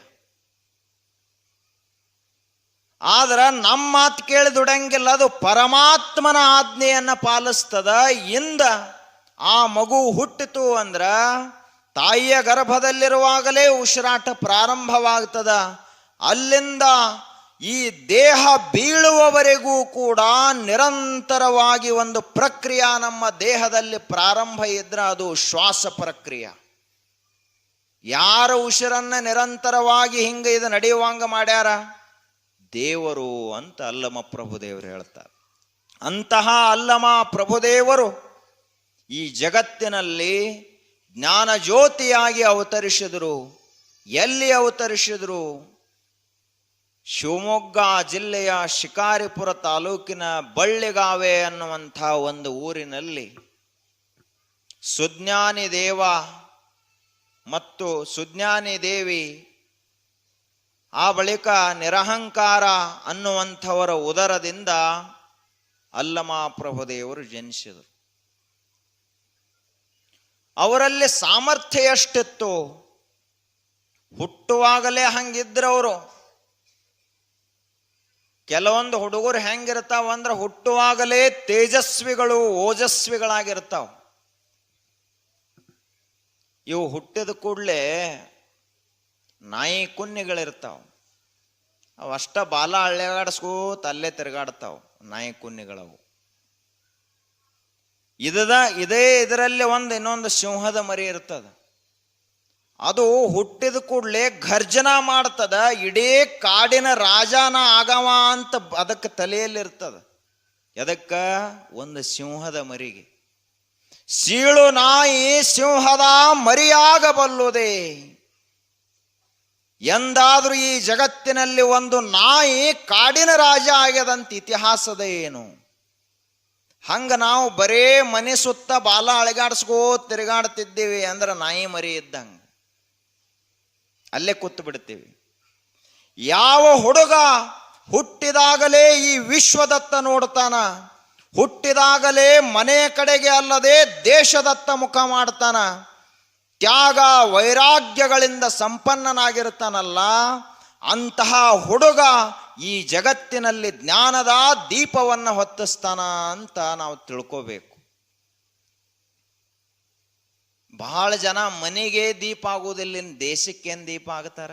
S1: ಆದ್ರ ನಮ್ಮ ಮಾತು ಕೇಳಿ ದುಡಂಗಿಲ್ಲ, ಅದು ಪರಮಾತ್ಮನ ಆಜ್ಞೆಯನ್ನ ಪಾಲಿಸ್ತದ. ಇಂದ ಆ ಮಗು ಹುಟ್ಟಿತು ಅಂದ್ರ ತಾಯಿಯ ಗರ್ಭದಲ್ಲಿರುವಾಗಲೇ ಉಸಿರಾಟ ಪ್ರಾರಂಭವಾಗ್ತದ. ಅಲ್ಲಿಂದ ಈ ದೇಹ ಬೀಳುವವರೆಗೂ ಕೂಡ ನಿರಂತರವಾಗಿ ಒಂದು ಪ್ರಕ್ರಿಯೆ ನಮ್ಮ ದೇಹದಲ್ಲಿ ಪ್ರಾರಂಭ ಇದ್ರೆ ಅದು ಶ್ವಾಸ ಪ್ರಕ್ರಿಯೆ. ಯಾರ ಉಸಿರನ್ನ ನಿರಂತರವಾಗಿ ಹಿಂಗ ಇದು ನಡೆಯುವಂಗ ಮಾಡ್ಯಾರ? ದೇವರು ಅಂತ ಅಲ್ಲಮ ಪ್ರಭುದೇವರು ಹೇಳ್ತಾರೆ. ಅಂತಹ ಅಲ್ಲಮ ಪ್ರಭುದೇವರು ಈ ಜಗತ್ತಿನಲ್ಲಿ ಜ್ಞಾನ ಜ್ಯೋತಿಯಾಗಿ ಅವತರಿಸಿದರು. ಎಲ್ಲಿ ಅವತರಿಸಿದರು? ಶಿವಮೊಗ್ಗ ಜಿಲ್ಲೆಯ ಶಿಕಾರಿಪುರ ತಾಲೂಕಿನ ಬಳ್ಳಿಗಾವೆ ಅನ್ನುವಂಥ ಒಂದು ಊರಿನಲ್ಲಿ ಸುಜ್ಞಾನಿ ದೇವ ಮತ್ತು ಸುಜ್ಞಾನಿ ದೇವಿ, ಆ ಬಳಿಕ ನಿರಹಂಕಾರ ಅನ್ನುವಂಥವರ ಉದರದಿಂದ ಅಲ್ಲಮ ಪ್ರಭುದೇವರು ಜನಿಸಿದರು. ಅವರಲ್ಲಿ ಸಾಮರ್ಥ್ಯ ಎಷ್ಟಿತ್ತು? ಹುಟ್ಟುವಾಗಲೇ ಹಂಗಿದ್ರವರು. ಕೆಲವೊಂದು ಹುಡುಗರು ಹೆಂಗಿರ್ತಾವ ಅಂದ್ರೆ ಹುಟ್ಟುವಾಗಲೇ ತೇಜಸ್ವಿಗಳು, ಓಜಸ್ವಿಗಳಾಗಿರ್ತಾವ. ಇವು ಹುಟ್ಟಿದ ಕೂಡಲೇ ನಾಯಿ ಕುನ್ನಿಗಳಿರ್ತಾವ. ಅವಷ್ಟ ಬಾಲ ಹಳ್ಳೆಗಾಡಿಸ್ಕೋತ ಅಲ್ಲೇ ತಿರುಗಾಡ್ತಾವ ನಾಯಿ ಕುನ್ನಿಗಳವು. ಇದರಲ್ಲಿ ಇನ್ನೊಂದು ಸಿಂಹದ ಮರಿ ಇರ್ತದ. ಅದು ಹುಟ್ಟಿದ ಕೂಡಲೇ ಘರ್ಜನ ಮಾಡ್ತದ. ಇಡೀ ಕಾಡಿನ ರಾಜನ ಆಗವ ಅಂತ ಅದಕ್ಕೆ ತಲೆಯಲ್ಲಿರ್ತದ. ಎದಕ್ಕ? ಒಂದು ಸಿಂಹದ ಮರಿಗೆ. ಸೀಳು ನಾಯಿ ಸಿಂಹದ ಮರಿಯಾಗಬಲ್ಲುದೇ. ಎಂದಾದ್ರೂ ಈ ಜಗತ್ತಿನಲ್ಲಿ ಒಂದು ನಾಯಿ ಕಾಡಿನ ರಾಜ ಆಗ್ಯದಂತ ಇತಿಹಾಸದ ಏನು? ಹಂಗ ನಾವು ಬರೇ ಮನೆ ಸುತ್ತ ಬಾಲ ಅಳಗಾಡಿಸ್ಕೋ ತಿರುಗಾಡ್ತಿದ್ದೀವಿ ಅಂದ್ರೆ ನಾಯಿ ಮರಿ ಇದ್ದಂಗ ಅಲ್ಲೇ ಕೂತು ಬಿಡ್ತೀವಿ. ಯಾವ ಹುಡುಗ ಹುಟ್ಟಿದಾಗಲೇ ಈ ವಿಶ್ವದತ್ತ ನೋಡ್ತಾನ, ಹುಟ್ಟಿದಾಗಲೇ ಮನೆಯ ಕಡೆಗೆ ಅಲ್ಲದೆ ದೇಶದತ್ತ ಮುಖ ಮಾಡ್ತಾನ, ತ್ಯಾಗ ವೈರಾಗ್ಯಗಳಿಂದ ಸಂಪನ್ನನಾಗಿರ್ತಾನಲ್ಲ, ಅಂತಹ ಹುಡುಗ ಈ ಜಗತ್ತಿನಲ್ಲಿ ಜ್ಞಾನದ ದೀಪವನ್ನು ಹೊತ್ತಿಸ್ತಾನ ಅಂತ ನಾವು ತಿಳ್ಕೋಬೇಕು. ಬಹಳ ಜನ ಮನೆಗೆ ದೀಪ ಆಗುವುದಿಲ್ಲ, ದೇಶಕ್ಕೇನು ದೀಪ ಆಗ್ತಾರ?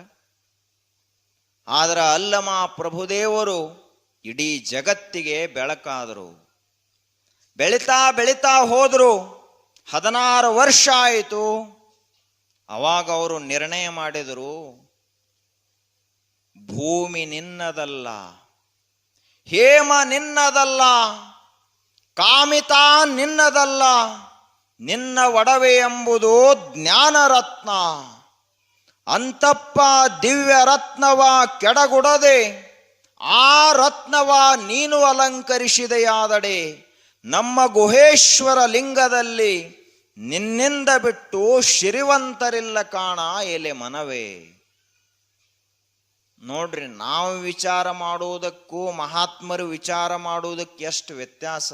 S1: ಆದ್ರೆ ಅಲ್ಲಮ ಪ್ರಭುದೇವರು ಇಡೀ ಜಗತ್ತಿಗೆ ಬೆಳಕಾದರು. ಬೆಳಿತಾ ಬೆಳಿತಾ ಹೋದ್ರು. 16 ವರ್ಷ ಆಯಿತು. ಅವಾಗ ಅವರು ನಿರ್ಣಯ ಮಾಡಿದರು, ಭೂಮಿ ನಿನ್ನದಲ್ಲ, ಹೇಮ ನಿನ್ನದಲ್ಲ, ಕಾಮಿತ ನಿನ್ನದಲ್ಲ, ನಿನ್ನ ಒಡವೆ ಎಂಬುದು ಜ್ಞಾನರತ್ನ. ಅಂತಪ್ಪ ದಿವ್ಯ ರತ್ನವ ಕೆಡಗುಡದೆ ಆ ರತ್ನವ ನೀನು ಅಲಂಕರಿಸಿದೆಯಾದಡೆ ನಮ್ಮ ಗುಹೇಶ್ವರ ಲಿಂಗದಲ್ಲಿ ನಿನ್ನಿಂದ ಬಿಟ್ಟು ಶ್ರೀವಂತರಿಲ್ಲ ಕಾಣ ಎಲೆ ಮನವೇ. ನೋಡ್ರಿ, ನಾವು ವಿಚಾರ ಮಾಡುವುದಕ್ಕೂ ಮಹಾತ್ಮರು ವಿಚಾರ ಮಾಡುವುದಕ್ಕೆ ಎಷ್ಟು ವ್ಯತ್ಯಾಸ.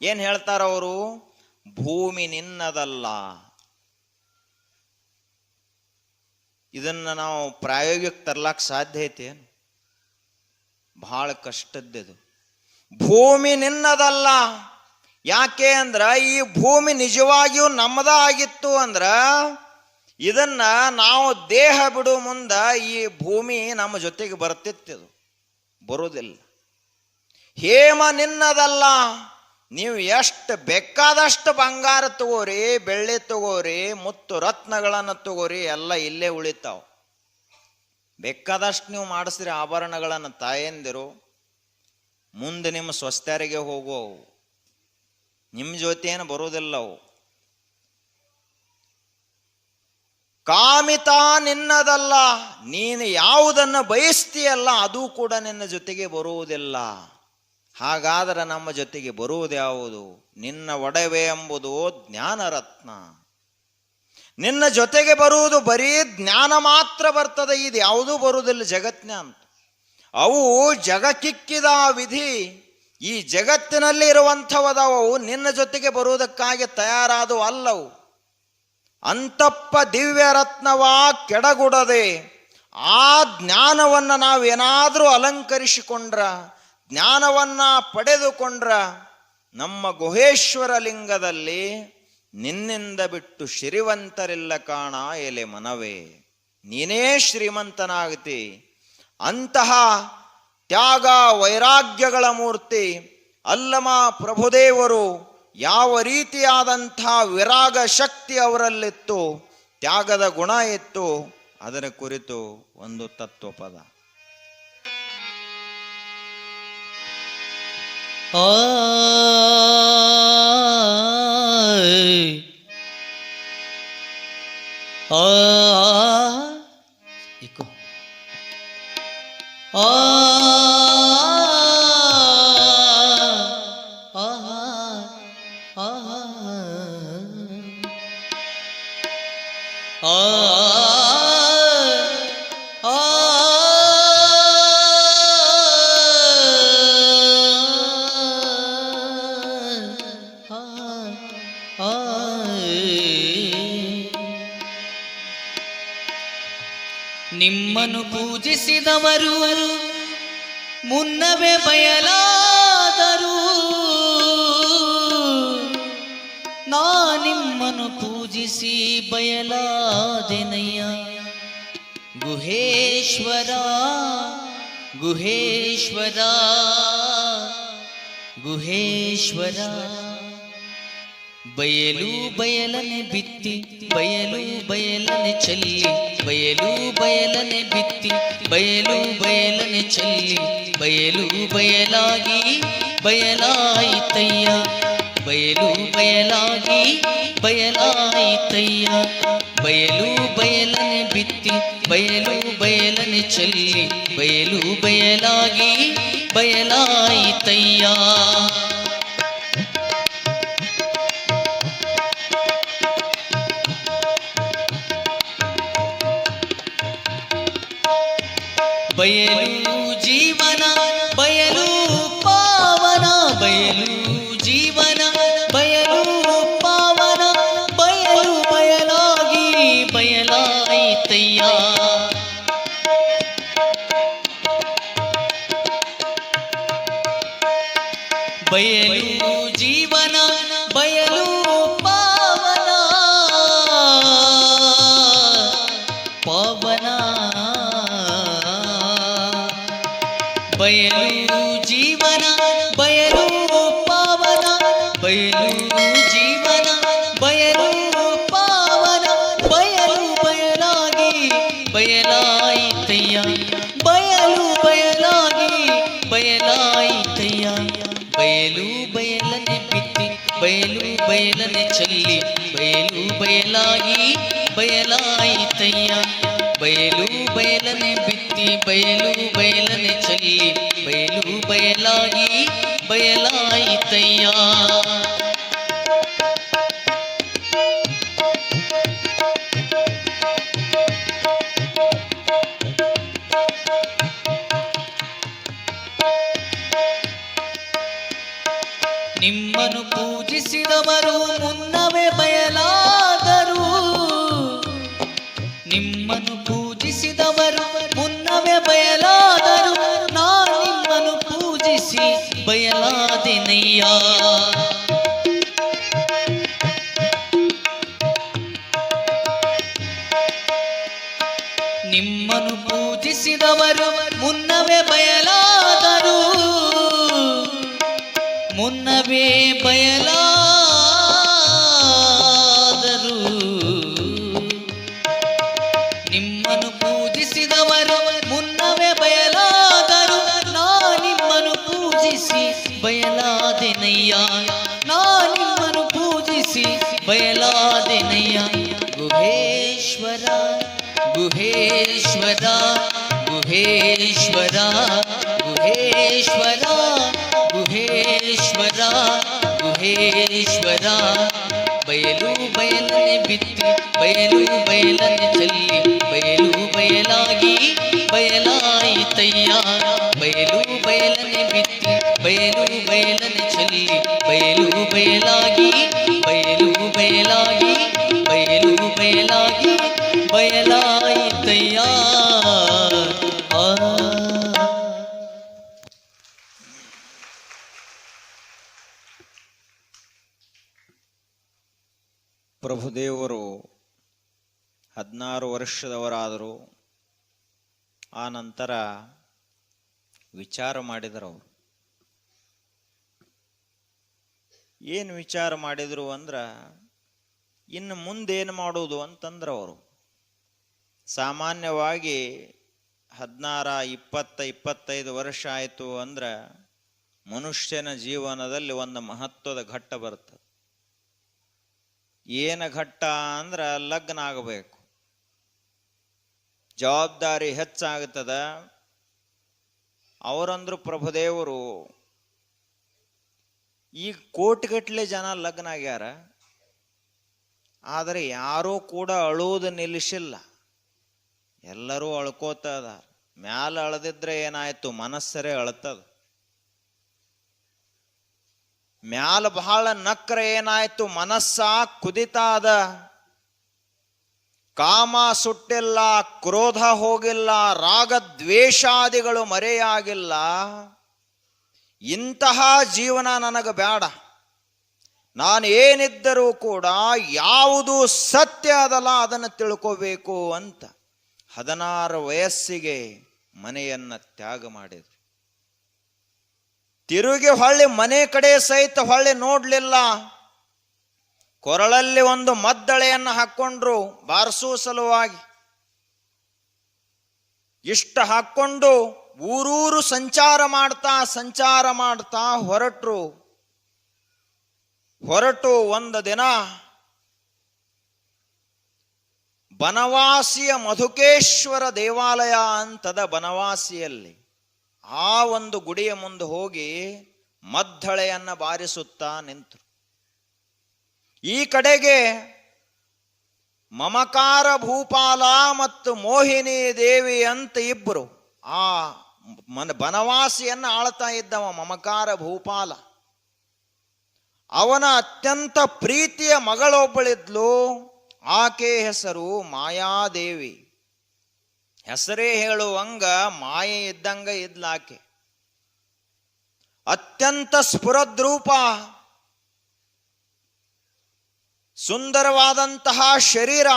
S1: ಏನ್ ಹೇಳ್ತಾರ ಅವರು? ಭೂಮಿ ನಿನ್ನದಲ್ಲ. ಇದನ್ನ ನಾವು ಪ್ರಾಯೋಗಿಕ ತರ್ಲಾಕ್ ಸಾಧ್ಯ ಐತೆ? ಬಹಳ ಕಷ್ಟದ್ದು. ಭೂಮಿ ನಿನ್ನದಲ್ಲ. ಯಾಕೆ ಅಂದ್ರ ಈ ಭೂಮಿ ನಿಜವಾಗಿಯೂ ನಮ್ಮದ ಆಗಿತ್ತು ಅಂದ್ರ ಇದನ್ನ ನಾವು ದೇಹ ಬಿಡುವ ಮುಂದ ಈ ಭೂಮಿ ನಮ್ಮ ಜೊತೆಗೆ ಬರ್ತಿತ್ತು. ಬರುವುದಿಲ್ಲ. ಹೇಮ ನಿನ್ನದಲ್ಲ. ನೀವು ಎಷ್ಟು ಬೇಕಾದಷ್ಟು ಬಂಗಾರ ತಗೋರಿ, ಬೆಳ್ಳಿ ತಗೋರಿ, ಮುತ್ತು ರತ್ನಗಳನ್ನು ತಗೋರಿ, ಎಲ್ಲ ಇಲ್ಲೇ ಉಳಿತಾವ. ಬೇಕಾದಷ್ಟು ನೀವು ಮಾಡಿಸ್ರಿ ಆಭರಣಗಳನ್ನು, ತಾಯಂದಿರು ಮುಂದೆ ನಿಮ್ಮ ಸ್ವಸ್ಥರಿಗೆ ಹೋಗುವವು, ನಿಮ್ಮ ಜೊತೆ ಏನು ಬರುವುದಿಲ್ಲ ಅವು. ಕಾಮಿತ ನಿನ್ನದಲ್ಲ. ನೀನು ಯಾವುದನ್ನು ಬಯಸ್ತೀಯಲ್ಲ ಅದು ಕೂಡ ನಿನ್ನ ಜೊತೆಗೆ ಬರುವುದಿಲ್ಲ. ಹಾಗಾದರೆ ನಮ್ಮ ಜೊತೆಗೆ ಬರುವುದ್ಯಾವುದು? ನಿನ್ನ ಒಡವೆ ಎಂಬುದು ಜ್ಞಾನರತ್ನ. ನಿನ್ನ ಜೊತೆಗೆ ಬರುವುದು ಬರೀ ಜ್ಞಾನ ಮಾತ್ರ ಬರ್ತದೆ. ಇದು ಯಾವುದೂ ಬರುವುದಿಲ್ಲ ಜಗತ್ತಿನ ಅಂತ. ಅವು ಜಗಕ್ಕಿಕ್ಕಿದ ವಿಧಿ. ಈ ಜಗತ್ತಿನಲ್ಲಿ ಇರುವಂಥವದವು ನಿನ್ನ ಜೊತೆಗೆ ಬರುವುದಕ್ಕಾಗಿ ತಯಾರಾದವು ಅಲ್ಲವು. ಅಂತಪ್ಪ ದಿವ್ಯ ರತ್ನವ ಕೆಡಗುಡದೆ ಆ ಜ್ಞಾನವನ್ನು ನಾವೇನಾದರೂ ಅಲಂಕರಿಸಿಕೊಂಡ್ರ, ಜ್ಞಾನವನ್ನ ಪಡೆದುಕೊಂಡ್ರ, ನಮ್ಮ ಗುಹೇಶ್ವರ ಲಿಂಗದಲ್ಲಿ ನಿನ್ನಿಂದ ಬಿಟ್ಟು ಶ್ರೀವಂತರಿಲ್ಲ ಕಾಣ ಎಲೆ ಮನವೇ. ನೀನೇ ಶ್ರೀಮಂತನಾಗತಿ. ಅಂತಹ ತ್ಯಾಗ ವೈರಾಗ್ಯಗಳ ಮೂರ್ತಿ ಅಲ್ಲಮ ಪ್ರಭುದೇವರು ಯಾವ ರೀತಿಯಾದಂಥ ವಿರಾಗ ಶಕ್ತಿ ಅವರಲ್ಲಿತ್ತು, ತ್ಯಾಗದ ಗುಣ ಇತ್ತು, ಅದರ ಕುರಿತು ಒಂದು ತತ್ವಪದ.
S2: ನಿಮ್ಮನ್ನು ಪೂಜಿಸಿದವರು ಮುನ್ನವೇ ಬಯಲಾದರು. ನಾ ನಿಮ್ಮನ್ನು ಪೂಜಿಸಿ ಬಯಲಾದೆನಯ್ಯ. ಗುಹೇಶ್ವರ ಗುಹೇಶ್ವರ ಗುಹೇಶ್ವರ. ಬಯಲು ಬಯಲನೆ ಬಿತ್ತಿ ಬಯಲು ಬಯಲನೆ ಚೆಲ್ಲಿ, ಬಯಲು ಬಯಲನೆ ಬಿತ್ತಿ ಬಯಲು ಬಯಲನೆ ಚೆಲ್ಲಿ, ಬಯಲು ಬಯಲಾಗಿ ಬಯಲಾಯಿತಯ್ಯ. ಬಯಲು ಬಯಲಾಗಿ ಬಯಲಾಯಿತಯ್ಯ. ಬಯಲು ಬಯಲನೆ ಬಿತ್ತಿ ಬಯಲು ಬಯಲನೆ ಚೆಲ್ಲಿ, ಬಯಲು ಬಯಲಾಗಿ ಬಯಲಾಯಿತಯ್ಯ. ಬಯಲು ಜೀವನ ಬಯಲು ಪಾವನ, ಬಯಲು ಜೀವನ ಬಯಲು ಪಾವನ, ಬಯಲು ಬಯಲಾಗಿ ಬಯಲಾಯಿತಯ್ಯ. ಬಯಲು ಜೀವನ ಬಯಲು ಪಾವನ ಪಾವನ. ಬಯಲು ಜೀವನ ಬಯಲು ಪಾವನ, ಬಯಲು ಜೀವನ ಬಯಲು ಪಾವನ, ಬಯಲು ಬಯಲಾಗಿ ಬಯಲಾಯಿತಯ್ಯ. ಬಯಲು ಬಯಲಾಗಿ ಬಯಲಾಯಿತಯ್ಯ. ಬಯಲು ಬಯಲನೆ ಬಿತ್ತಿ ಬಯಲು ಬಯಲನೆ ಚೆಲ್ಲಿ, ಬಯಲು ಬಯಲಾಗಿ ಬಯಲಾಯಿತಯ್ಯ. ಬಯಲು ಬಯಲನೆ ಬಿತ್ತಿ ಬಯಲು ಬಯಲನೆ ಚೆಲ್ಲಿ, ಬಯಲು ಬಯಲಾಗಿ ಬಯಲಾಯಿತಯ್ಯ. ನಿಮ್ಮನ್ನು ಪೂಜಿಸಿದವರು ಮುನ್ನವೇ ಬಯಲಾದರು. ನಿಮ್ಮನ್ನು ಪೂಜಿಸಿದವರು ಮುನ್ನವೇ ಬಯಲಾದರು. ನಾ ನಿಮ್ಮನ್ನು ಪೂಜಿಸಿ ಬಯಲಾದೆನಯ್ಯ. ನಿಮ್ಮನ್ನು ಪೂಜಿಸಿದವರು ಮುನ್ನವೇ ಬಯಲಾದರು. ಮುನ್ನವೇ ಬಯಲಾದರು. ನಿಮ್ಮನ್ನು ಪೂಜಿಸಿದವರು ಮುನ್ನವೇ ಬಯಲಾದರು. ನಾ ನಿಮ್ಮನ್ನು ಪೂಜಿಸಿ ಬಯಲಾದೆನಯ್ಯ. ನಾ ನಿಮ್ಮನ್ನು ಪೂಜಿಸಿ ಬಯಲಾದೆನಯ್ಯ. ಗುಹೇಶ್ವರ ಗುಹೇಶ್ವರ ಗುಹೇಶ್ವರ ಗುಹೇಶ್ವರ ಗುಹೇಶ್ವರ ಗುಹೇಶ್ವರ. ಬಯಲು ಬಯಲನೆ ಬಿತ್ತಿ ಬಯಲು ಬಯಲನೆ ಚೆಲ್ಲಿ ಬಯಲು ಬಯಲಾಗಿ ಬಯಲಾಯಿತಯ್ಯ. ಬಯಲು ಬಯಲನೆ ಬಿತ್ತಿ ಬಯಲು ಬಯಲನೆ ಚೆಲ್ಲಿ ಬಯಲು ಬಯಲಾಗಿ ಬಯಲು ಬಯಲಾಗಿ ಬಯಲು ಬಯಲಾಗಿ ಬಯಲಾಯಿತಯ್ಯ.
S1: ಪ್ರಭುದೇವರು 16 ವರ್ಷದವರಾದರು. ಆ ನಂತರ ವಿಚಾರ ಮಾಡಿದರು. ಅವರು ಏನು ವಿಚಾರ ಮಾಡಿದರು ಅಂದ್ರೆ, ಇನ್ನು ಮುಂದೇನು ಮಾಡೋದು ಅಂತಂದ್ರೆ, ಅವರು ಸಾಮಾನ್ಯವಾಗಿ 16, 20, 25 ವರ್ಷ ಆಯಿತು ಅಂದ್ರೆ ಮನುಷ್ಯನ ಜೀವನದಲ್ಲಿ ಒಂದು ಮಹತ್ವದ ಘಟ್ಟ ಬರ್ತದೆ. ಏನು ಘಟ್ಟ ಅಂದ್ರೆ ಲಗ್ನ ಆಗಬೇಕು, ಜವಾಬ್ದಾರಿ ಹೆಚ್ಚಾಗುತ್ತದೆ. ಅವರಂದ್ರು ಪ್ರಭುದೇವರು, ಈಗ ಕೋಟಿಗಟ್ಟಲೆ ಜನ ಲಗ್ನ ಆಗ್ಯಾರ, ಆದರೆ ಯಾರೂ ಕೂಡ ಅಳುವುದು ನಿಲ್ಲಿಸಿಲ್ಲ. ಎಲ್ಲರೂ ಅಳ್ಕೋತ ಅದಾರ. ಮ್ಯಾಲ ಅಳದಿದ್ರೆ ಏನಾಯ್ತು, ಮನಸ್ಸರೇ ಅಳ್ತದ. ಮ್ಯಾಲ ಬಹಳ ನಕ್ರ ಏನಾಯ್ತು, ಮನಸ್ಸ ಕುದಿತಾದ. ಕಾಮ ಸುಟ್ಟಿಲ್ಲ, ಕ್ರೋಧ ಹೋಗಿಲ್ಲ, ರಾಗ ದ್ವೇಷಾದಿಗಳು ಮರೆಯಾಗಿಲ್ಲ. ಇಂತಹ ಜೀವನ ನನಗೆ ಬೇಡ. ನಾನು ಏನಿದ್ದರೂ ಕೂಡ ಯಾವುದು ಸತ್ಯ ಅದಲ್ಲ ಅದನ್ನು ತಿಳ್ಕೋಬೇಕು ಅಂತ 16 ವಯಸ್ಸಿಗೆ ಮನೆಯನ್ನ ತ್ಯಾಗ ಮಾಡಿದ್ರು. ತಿರುಗಿ ಹೊಳ್ಳಿ ಮನೆ ಕಡೆ ಸಹಿತ ಹೊಳ್ಳಿ ನೋಡ್ಲಿಲ್ಲ. ಕೊರಳಲ್ಲಿ ಒಂದು ಮದ್ದಳೆಯನ್ನು ಹಾಕ್ಕೊಂಡ್ರು ಬಾರಿಸುವ ಸಲುವಾಗಿ. ಇಷ್ಟ ಹಾಕ್ಕೊಂಡು ಊರೂರು ಸಂಚಾರ ಮಾಡ್ತಾ ಹೊರಟು ಒಂದು ದಿನ ಬನವಾಸಿಯ ಮಧುಕೇಶ್ವರ ದೇವಾಲಯ ಅಂತದ ಬನವಾಸಿಯಲ್ಲಿ ಆ ಒಂದು ಗುಡಿಯ ಮುಂದೆ ಹೋಗಿ ಮದ್ದಳೆಯನ್ನ ಬಾರಿಸುತ್ತಾ ನಿಂತರು. ಈ ಕಡೆಗೆ ಮಮಕಾರ ಭೂಪಾಲ ಮತ್ತು ಮೋಹಿನಿ ದೇವಿ ಅಂತ ಇಬ್ಬರು ಆ ಬನವಾಸಿಯನ್ನ ಆಳ್ತಾ ಇದ್ದವ ಮಮಕಾರ ಭೂಪಾಲ. ಅವನ ಅತ್ಯಂತ ಪ್ರೀತಿಯ ಮಗಳೊಬ್ಬಳಿದ್ಲು. ಆಕೆ ಹೆಸರು ಮಾಯಾದೇವಿ. ಹೆಸರೇ ಹೇಳುವಂಗ ಮಾಯೆ ಇದ್ದಂಗ ಇದ್ಲಾಕೆ. ಅತ್ಯಂತ ಸ್ಫುರದ್ರೂಪ, ಸುಂದರವಾದಂತಹ ಶರೀರ,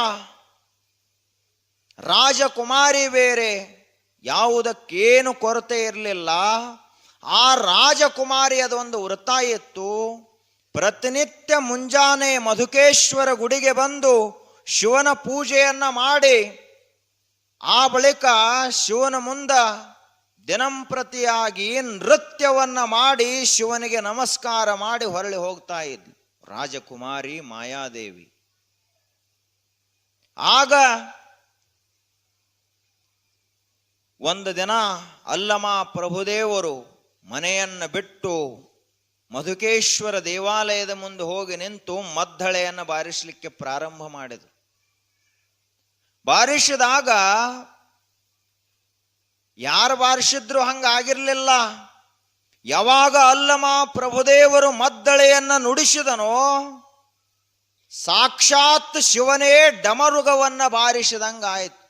S1: ರಾಜಕುಮಾರಿ ಬೇರೆ, ಯಾವುದಕ್ಕೇನು ಕೊರತೆ ಇರಲಿಲ್ಲ. ಆ ರಾಜಕುಮಾರಿ ಅದೊಂದು ವೃತ್ತ ಇತ್ತು. ಪ್ರತಿನಿತ್ಯ ಮುಂಜಾನೆ ಮಧುಕೇಶ್ವರ ಗುಡಿಗೆ ಬಂದು ಶಿವನ ಪೂಜೆಯನ್ನ ಮಾಡಿ ಆ ಬಳಿಕ ಶಿವನ ಮುಂದ ದಿನಂಪ್ರತಿಯಾಗಿ ನೃತ್ಯವನ್ನ ಮಾಡಿ ಶಿವನಿಗೆ ನಮಸ್ಕಾರ ಮಾಡಿ ಹೊರಳಿ ಹೋಗ್ತಾ ಇದ್ಲು ರಾಜಕುಮಾರಿ ಮಾಯಾದೇವಿ. ಆಗ ಒಂದು ದಿನ ಅಲ್ಲಮ ಪ್ರಭುದೇವರು ಮನೆಯನ್ನು ಬಿಟ್ಟು ಮಧುಕೇಶ್ವರ ದೇವಾಲಯದ ಮುಂದೆ ಹೋಗಿ ನಿಂತು ಮದ್ದಳೆಯನ್ನು ಬಾರಿಸಲಿಕ್ಕೆ ಪ್ರಾರಂಭ ಮಾಡಿದರು. ಬಾರಿಸಿದಾಗ ಯಾರು ಬಾರಿಸಿದ್ರು ಹಂಗಾಗಿರ್ಲಿಲ್ಲ. ಯಾವಾಗ ಅಲ್ಲಮ ಪ್ರಭುದೇವರು ಮದ್ದಳೆಯನ್ನ ನುಡಿಸಿದನೋ ಸಾಕ್ಷಾತ್ ಶಿವನೇ ಡಮರುಗವನ್ನ ಬಾರಿಸಿದಂಗಾಯ್ತು.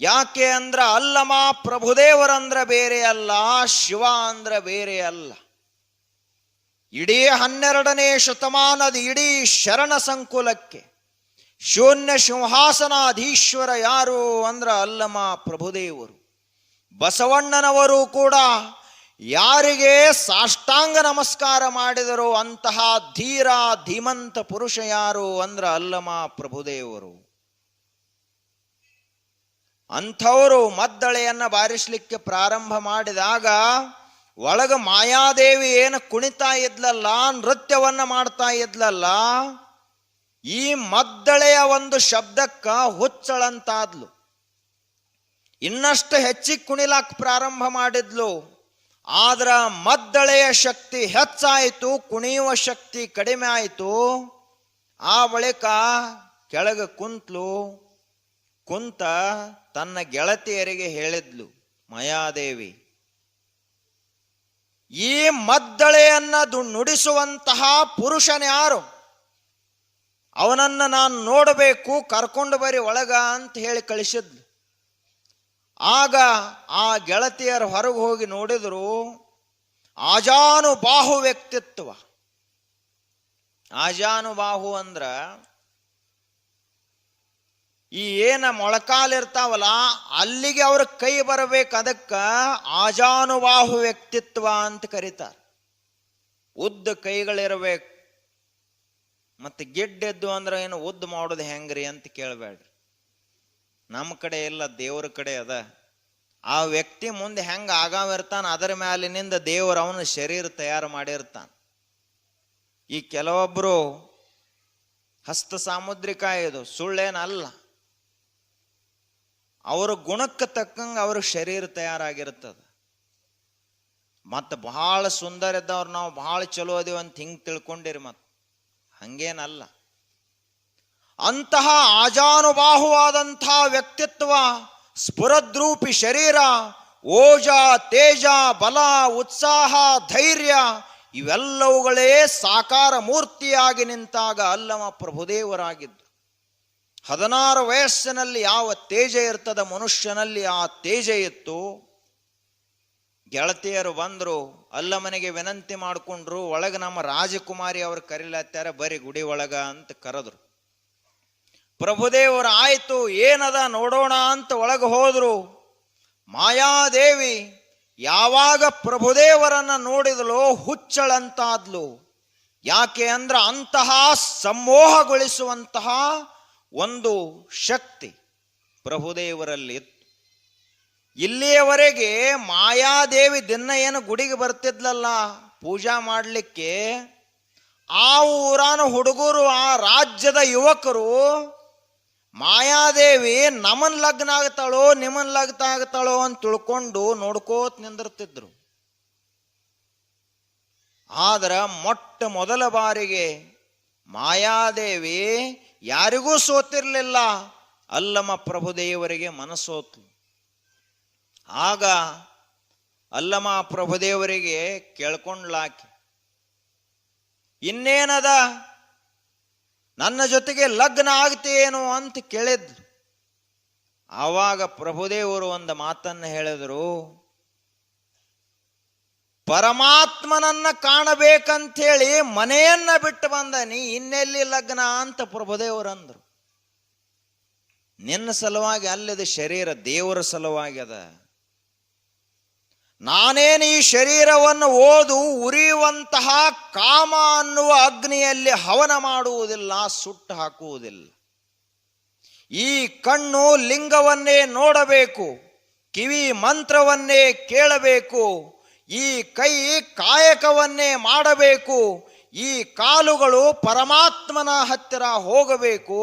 S1: ಯಾಕೆ ಅಂದ್ರ ಅಲ್ಲಮ ಪ್ರಭುದೇವರಂದ್ರ ಬೇರೆ ಅಲ್ಲ, ಶಿವ ಅಂದ್ರ ಬೇರೆ ಅಲ್ಲ. ಇಡೀ 12ನೇ ಶತಮಾನದ ಇಡೀ ಶರಣ ಸಂಕುಲಕ್ಕೆ ಶೂನ್ಯ ಸಿಂಹಾಸನಾಧೀಶ್ವರ ಯಾರು ಅಂದ್ರ ಅಲ್ಲಮ ಪ್ರಭುದೇವರು. ಬಸವಣ್ಣನವರು ಕೂಡ ಯಾರಿಗೆ ಸಾಷ್ಟಾಂಗ ನಮಸ್ಕಾರ ಮಾಡಿದರೋ ಅಂತಹ ಧೀರ ಧೀಮಂತ ಪುರುಷ ಯಾರು ಅಂದ್ರ ಅಲ್ಲಮ ಪ್ರಭುದೇವರು. ಅಂಥವರು ಮದ್ದಳೆಯನ್ನ ಬಾರಿಸಲಿಕ್ಕೆ ಪ್ರಾರಂಭ ಮಾಡಿದಾಗ ಒಳಗ ಮಾಯಾದೇವಿ ಏನು ಕುಣಿತಾ ಇದ್ಲಲ್ಲ, ನೃತ್ಯವನ್ನ ಮಾಡ್ತಾ ಇದ್ಲಲ್ಲ, ಈ ಮದ್ದಳೆಯ ಒಂದು ಶಬ್ದಕ್ಕ ಹುಚ್ಚಳಂತಾದ್ಲು. ಇನ್ನಷ್ಟು ಹೆಚ್ಚಿಗೆ ಕುಣಿಲಾಕ್ ಪ್ರಾರಂಭ ಮಾಡಿದ್ಲು. ಆದ್ರ ಮದ್ದಳೆಯ ಶಕ್ತಿ ಹೆಚ್ಚಾಯಿತು, ಕುಣಿಯುವ ಶಕ್ತಿ ಕಡಿಮೆ ಆಯಿತು. ಆ ಬಳಿಕ ಕೆಳಗೆ ಕುಂತ ತನ್ನ ಗೆಳತಿಯರಿಗೆ ಹೇಳಿದ್ಲು ಮಾಯಾದೇವಿ, ಈ ಮದ್ದಳೆಯನ್ನ ನುಡಿಸುವಂತಹ ಪುರುಷನ್ಯಾರು, ಅವನನ್ನ ನಾನು ನೋಡಬೇಕು, ಕರ್ಕೊಂಡು ಬರಿ ಒಳಗ ಅಂತ ಹೇಳಿ ಕಳಿಸಿದ್ಲು. ಆಗ ಆ ಗೆಳತಿಯರು ಹೊರಗೆ ಹೋಗಿ ನೋಡಿದ್ರು. ಆಜಾನುಬಾಹು ವ್ಯಕ್ತಿತ್ವ. ಆಜಾನುಬಾಹು ಅಂದ್ರ ಈ ಏನ ಮೊಳಕಾಲಿರ್ತಾವಲ್ಲ ಅಲ್ಲಿಗೆ ಅವ್ರ ಕೈ ಬರಬೇಕು, ಅದಕ್ಕ ಆಜಾನುಬಾಹು ವ್ಯಕ್ತಿತ್ವ ಅಂತ ಕರೀತಾರೆ. ಉದ್ದ ಕೈಗಳಿರ್ಬೇಕು. ಮತ್ತೆ ಗೆಡ್ಡೆದ್ದು ಅಂದ್ರೆ ಏನು ಉದ್ದ ಮಾಡೋದು ಹೆಂಗ್ರಿ ಅಂತ ಕೇಳಬೇಡ್ರಿ. ನಮ್ಮ ಕಡೆ ಇಲ್ಲ, ದೇವ್ರ ಕಡೆ ಅದ. ಆ ವ್ಯಕ್ತಿ ಮುಂದೆ ಹೆಂಗ ಆಗಾವಿರ್ತಾನ ಅದರ ಮ್ಯಾಲಿನಿಂದ ದೇವರು ಅವನ ಶರೀರ ತಯಾರು ಮಾಡಿರ್ತಾನ. ಈ ಕೆಲವೊಬ್ರು ಹಸ್ತ ಸಾಮುದ್ರಿಕ ಇದು ಸುಳ್ಳೇನಲ್ಲ. ಅವ್ರ ಗುಣಕ್ಕೆ ತಕ್ಕಂಗೆ ಅವ್ರ ಶರೀರ ತಯಾರಾಗಿರ್ತದ. ಮತ್ತು ಬಹಳ ಸುಂದರ ಇದ್ದವ್ರು ನಾವು ಬಹಳ ಚಲೋ ಅದೀವಿ ಅಂತ ಹಿಂಗೆ ತಿಳ್ಕೊಂಡಿರಿ, ಮತ್ತು ಹಂಗೇನಲ್ಲ. ಅಂತಹ ಆಜಾನುಬಾಹುವಾದಂತಹ ವ್ಯಕ್ತಿತ್ವ, ಸ್ಫುರದ್ರೂಪಿ ಶರೀರ, ಓಜ ತೇಜ ಬಲ ಉತ್ಸಾಹ ಧೈರ್ಯ ಇವೆಲ್ಲವುಗಳೇ ಸಾಕಾರ ಮೂರ್ತಿಯಾಗಿ ನಿಂತಾಗ ಅಲ್ಲಮ ಪ್ರಭುದೇವರಾಗಿದ್ದು. 16 ವಯಸ್ಸಿನಲ್ಲಿ ಯಾವ ತೇಜ ಇರ್ತದ ಮನುಷ್ಯನಲ್ಲಿ ಆ ತೇಜ ಇತ್ತು. ಗೆಳತಿಯರು ಬಂದ್ರು, ಅಲ್ಲಮನಿಗೆ ವಿನಂತಿ ಮಾಡಿಕೊಂಡ್ರು. ಒಳಗೆ ನಮ್ಮ ರಾಜಕುಮಾರಿ ಅವರು ಕರೀಲತ್ತಾರ, ಬರೀ ಗುಡಿ ಒಳಗ ಅಂತ ಕರೆದ್ರು. ಪ್ರಭುದೇವರು ಆಯ್ತು ಏನದ ನೋಡೋಣ ಅಂತ ಒಳಗೆ ಹೋದ್ರು. ಮಾಯಾದೇವಿ ಯಾವಾಗ ಪ್ರಭುದೇವರನ್ನ ನೋಡಿದಲೋ ಹುಚ್ಚಳಂತಾದ್ಲು. ಯಾಕೆ ಅಂದ್ರ ಅಂತಹ ಸಮೋಹಗೊಳಿಸುವಂತಹ ಒಂದು ಶಕ್ತಿ ಪ್ರಭುದೇವರಲ್ಲಿ ಇತ್ತು. ಇಲ್ಲಿಯವರೆಗೆ ಮಾಯಾದೇವಿ ದಿನ ಏನು ಗುಡಿಗೆ ಬರ್ತಿದ್ಲಲ್ಲ ಪೂಜಾ ಮಾಡಲಿಕ್ಕೆ, ಆ ಊರಾನ ಹುಡುಗರು, ಆ ರಾಜ್ಯದ ಯುವಕರು ಮಾಯಾದೇವಿ ನಮನ್ ಲಗ್ನ ಆಗ್ತಾಳೋ ನಿಮನ್ ಲಗ್ನ ಆಗ್ತಾಳೋ ಅಂತ ತಿಳ್ಕೊಂಡು ನೋಡ್ಕೋತ ನಿಂದಿರ್ತಿದ್ರು. ಆದ್ರ ಮೊಟ್ಟ ಮೊದಲ ಬಾರಿಗೆ ಮಾಯಾದೇವಿ ಯಾರಿಗೂ ಸೋತಿರ್ಲಿಲ್ಲ, ಅಲ್ಲಮ ಪ್ರಭುದೇವರಿಗೆ ಮನಸ್ಸೋತು. ಆಗ ಅಲ್ಲಮ ಪ್ರಭುದೇವರಿಗೆ ಕೇಳ್ಕೊಂಡ್ಲಾಕಿ, ಇನ್ನೇನದ ನನ್ನ ಜೊತೆಗೆ ಲಗ್ನ ಆಗ್ತೇನು ಅಂತ ಕೇಳಿದ್ರು. ಆವಾಗ ಪ್ರಭುದೇವರು ಒಂದು ಮಾತನ್ನ ಹೇಳಿದ್ರು, ಪರಮಾತ್ಮನನ್ನ ಕಾಣಬೇಕಂಥೇಳಿ ಮನೆಯನ್ನ ಬಿಟ್ಟು ಬಂದ ನೀ ಇನ್ನೆಲ್ಲಿ ಲಗ್ನ ಅಂತ ಪ್ರಭುದೇವರಂದ್ರು. ನಿನ್ನ ಸಲುವಾಗಿ ಅಲ್ಲದ ಶರೀರ ದೇವರ ಸಲುವಾಗಿ ಅದ. ನಾನೇನು ಈ ಶರೀರವನ್ನು ಓದು ಉರಿಯುವಂತಹ ಕಾಮ ಅನ್ನುವ ಅಗ್ನಿಯಲ್ಲಿ ಹವನ ಮಾಡುವುದಿಲ್ಲ, ಸುಟ್ಟು ಹಾಕುವುದಿಲ್ಲ. ಈ ಕಣ್ಣು ಲಿಂಗವನ್ನೇ ನೋಡಬೇಕು, ಕಿವಿ ಮಂತ್ರವನ್ನೇ ಕೇಳಬೇಕು, ಈ ಕೈ ಕಾಯಕವನ್ನೇ ಮಾಡಬೇಕು, ಈ ಕಾಲುಗಳು ಪರಮಾತ್ಮನ ಹತ್ತಿರ ಹೋಗಬೇಕು.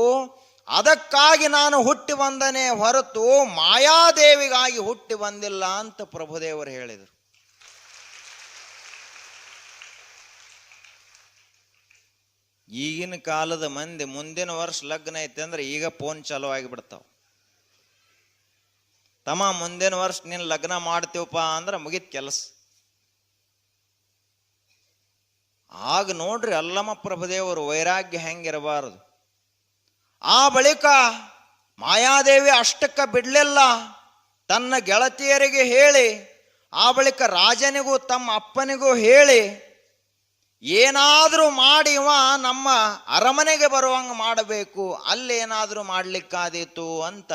S1: ಅದಕ್ಕಾಗಿ ನಾನು ಹುಟ್ಟಿ ಬಂದನೇ ಹೊರತು ಮಾಯಾದೇವಿಗಾಗಿ ಹುಟ್ಟಿ ಬಂದಿಲ್ಲ ಅಂತ ಪ್ರಭುದೇವರು ಹೇಳಿದರು. ಈಗಿನ ಕಾಲದ ಮಂದಿ ಮುಂದಿನ ವರ್ಷ ಲಗ್ನ ಐತೆ ಅಂದ್ರೆ ಈಗ ಫೋನ್ ಚಾಲು ಆಗಿಬಿಡ್ತಾವ. ತಮ್ಮ ಮುಂದಿನ ವರ್ಷ ನೀನು ಲಗ್ನ ಮಾಡ್ತೀವಪ್ಪ ಅಂದ್ರೆ ಮುಗಿತ್ ಕೆಲಸ. ಆಗ ನೋಡ್ರಿ ಅಲ್ಲಮ ಪ್ರಭುದೇವರು ವೈರಾಗ್ಯ ಹೆಂಗಿರಬಾರದು. ಆ ಬಳಿಕ ಮಾಯಾದೇವಿ ಅಷ್ಟಕ್ಕ ಬಿಡ್ಲಿಲ್ಲ, ತನ್ನ ಗೆಳತಿಯರಿಗೆ ಹೇಳಿ, ಆ ಬಳಿಕ ರಾಜನಿಗೂ ತಮ್ಮ ಅಪ್ಪನಿಗೂ ಹೇಳಿ, ಏನಾದರೂ ಮಾಡಿ ಇವ ನಮ್ಮ ಅರಮನೆಗೆ ಬರುವಂಗೆ ಮಾಡಬೇಕು, ಅಲ್ಲೇನಾದರೂ ಮಾಡ್ಲಿಕ್ಕಾದೀತು ಅಂತ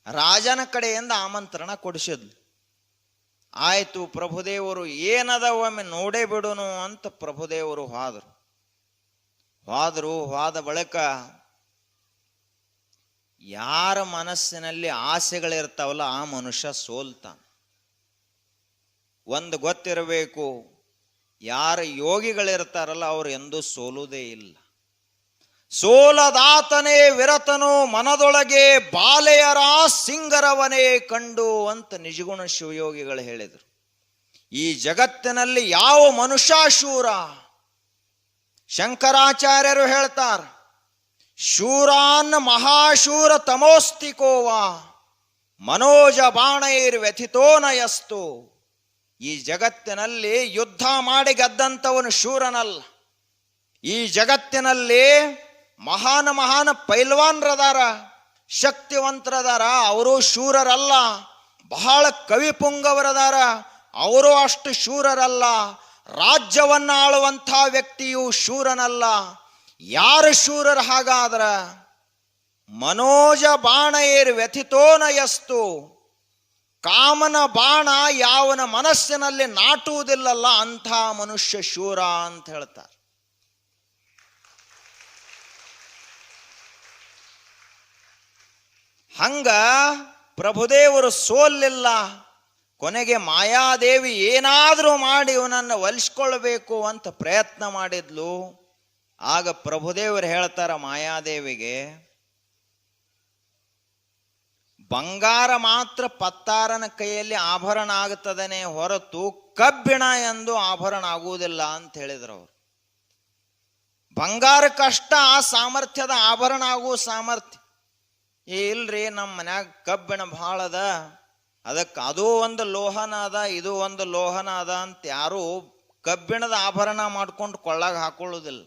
S1: ರಾಜನ ಕಡೆಯಿಂದ ಆಮಂತ್ರಣ ಕೊಡಿಸಿದ್ಲು. ಆಯ್ತು, ಪ್ರಭುದೇವರು ಏನದ ಒಮ್ಮೆ ನೋಡೇ ಬಿಡುನು ಅಂತ ಪ್ರಭುದೇವರು ಹೋದ ಬಳಿಕ ಯಾರ ಮನಸ್ಸಿನಲ್ಲಿ ಆಸೆಗಳಿರ್ತಾವಲ್ಲ ಆ ಮನುಷ್ಯ ಸೋಲ್ತಾನ. ಒಂದು ಗೊತ್ತಿರಬೇಕು, ಯಾರು ಯೋಗಿಗಳಿರ್ತಾರಲ್ಲ ಅವ್ರು ಎಂದೂ ಸೋಲುವುದೇ ಇಲ್ಲ. ಸೋಲದಾತನೇ ವಿರತನು ಮನದೊಳಗೆ ಬಾಲೆಯರ ಸಿಂಗರವನೇ ಕಂಡು ಅಂತ ನಿಜಗುಣ ಶಿವಯೋಗಿಗಳು ಹೇಳಿದರು. ಈ ಜಗತ್ತಿನಲ್ಲಿ ಯಾವ ಮನುಷ್ಯ ಶೂರ? ಶಂಕರಾಚಾರ್ಯರು ಹೇಳ್ತಾರೆ, ಶೂರಾನ್ ಮಹಾಶೂರ ತಮೋಸ್ತಿಕೋವ ಮನೋಜ ಬಾಣೈರ್ ವ್ಯಥಿತೋ ನಯಸ್ತು. ಈ ಜಗತ್ತಿನಲ್ಲಿ ಯುದ್ಧ ಮಾಡಿ ಗೆದ್ದಂಥವನು ಶೂರನಲ್ಲ. ಈ ಜಗತ್ತಿನಲ್ಲಿ ಮಹಾನ ಪೈಲ್ವಾನ್ರದಾರ, ಶಕ್ತಿವಂತರದಾರ, ಅವರು ಶೂರರಲ್ಲ. ಬಹಳ ಕವಿಪುಂಗವರದಾರ, ಅವರು ಅಷ್ಟು ಶೂರರಲ್ಲ. ರಾಜ್ಯವನ್ನ ಆಳುವಂಥ ವ್ಯಕ್ತಿಯು ಶೂರನಲ್ಲ. ಯಾರು ಶೂರರು ಹಾಗಾದ್ರ? ಮನೋಜ ಬಾಣೈರ್ ವ್ಯಥಿತೋ ನಯಸ್ತು. ಕಾಮನ ಬಾಣ ಯಾವನ ಮನಸ್ಸಿನಲ್ಲಿ ನಾಟುವುದಿಲ್ಲಲ್ಲ ಅಂಥ ಮನುಷ್ಯ ಶೂರ ಅಂತ ಹೇಳ್ತಾರೆ. ಹಂಗ ಪ್ರಭುದೇವರು ಸೋಲಿಲ್ಲ. ಕೊನೆಗೆ ಮಾಯಾದೇವಿ ಏನಾದರೂ ಮಾಡಿ ಇವನನ್ನು ಒಲಿಸ್ಕೊಳ್ಬೇಕು ಅಂತ ಪ್ರಯತ್ನ ಮಾಡಿದ್ಲು. ಆಗ ಪ್ರಭುದೇವರು ಹೇಳ್ತಾರ ಮಾಯಾದೇವಿಗೆ, ಬಂಗಾರ ಮಾತ್ರ ಪತ್ತಾರನ ಕೈಯಲ್ಲಿ ಆಭರಣ ಆಗುತ್ತದನೆ ಹೊರತು ಕಬ್ಬಿಣ ಎಂದು ಆಭರಣ ಆಗುವುದಿಲ್ಲ ಅಂತ ಹೇಳಿದ್ರು ಅವರು. ಬಂಗಾರಕ್ಕಷ್ಟ ಆ ಸಾಮರ್ಥ್ಯದ ಆಭರಣ ಆಗುವ ಸಾಮರ್ಥ್ಯ ಇಲ್ರಿ. ನಮ್ಮ ಮನ್ಯಾಗ ಕಬ್ಬಿಣ ಭಾಳ ಅದ, ಅದಕ್ಕೆ ಅದು ಒಂದು ಲೋಹನ ಅದ, ಇದು ಒಂದು ಲೋಹನ ಅದ ಅಂತ ಯಾರು ಕಬ್ಬಿಣದ ಆಭರಣ ಮಾಡ್ಕೊಂಡು ಕೊಳ್ಳಾಗ ಹಾಕೊಳ್ಳುವುದಿಲ್ಲ.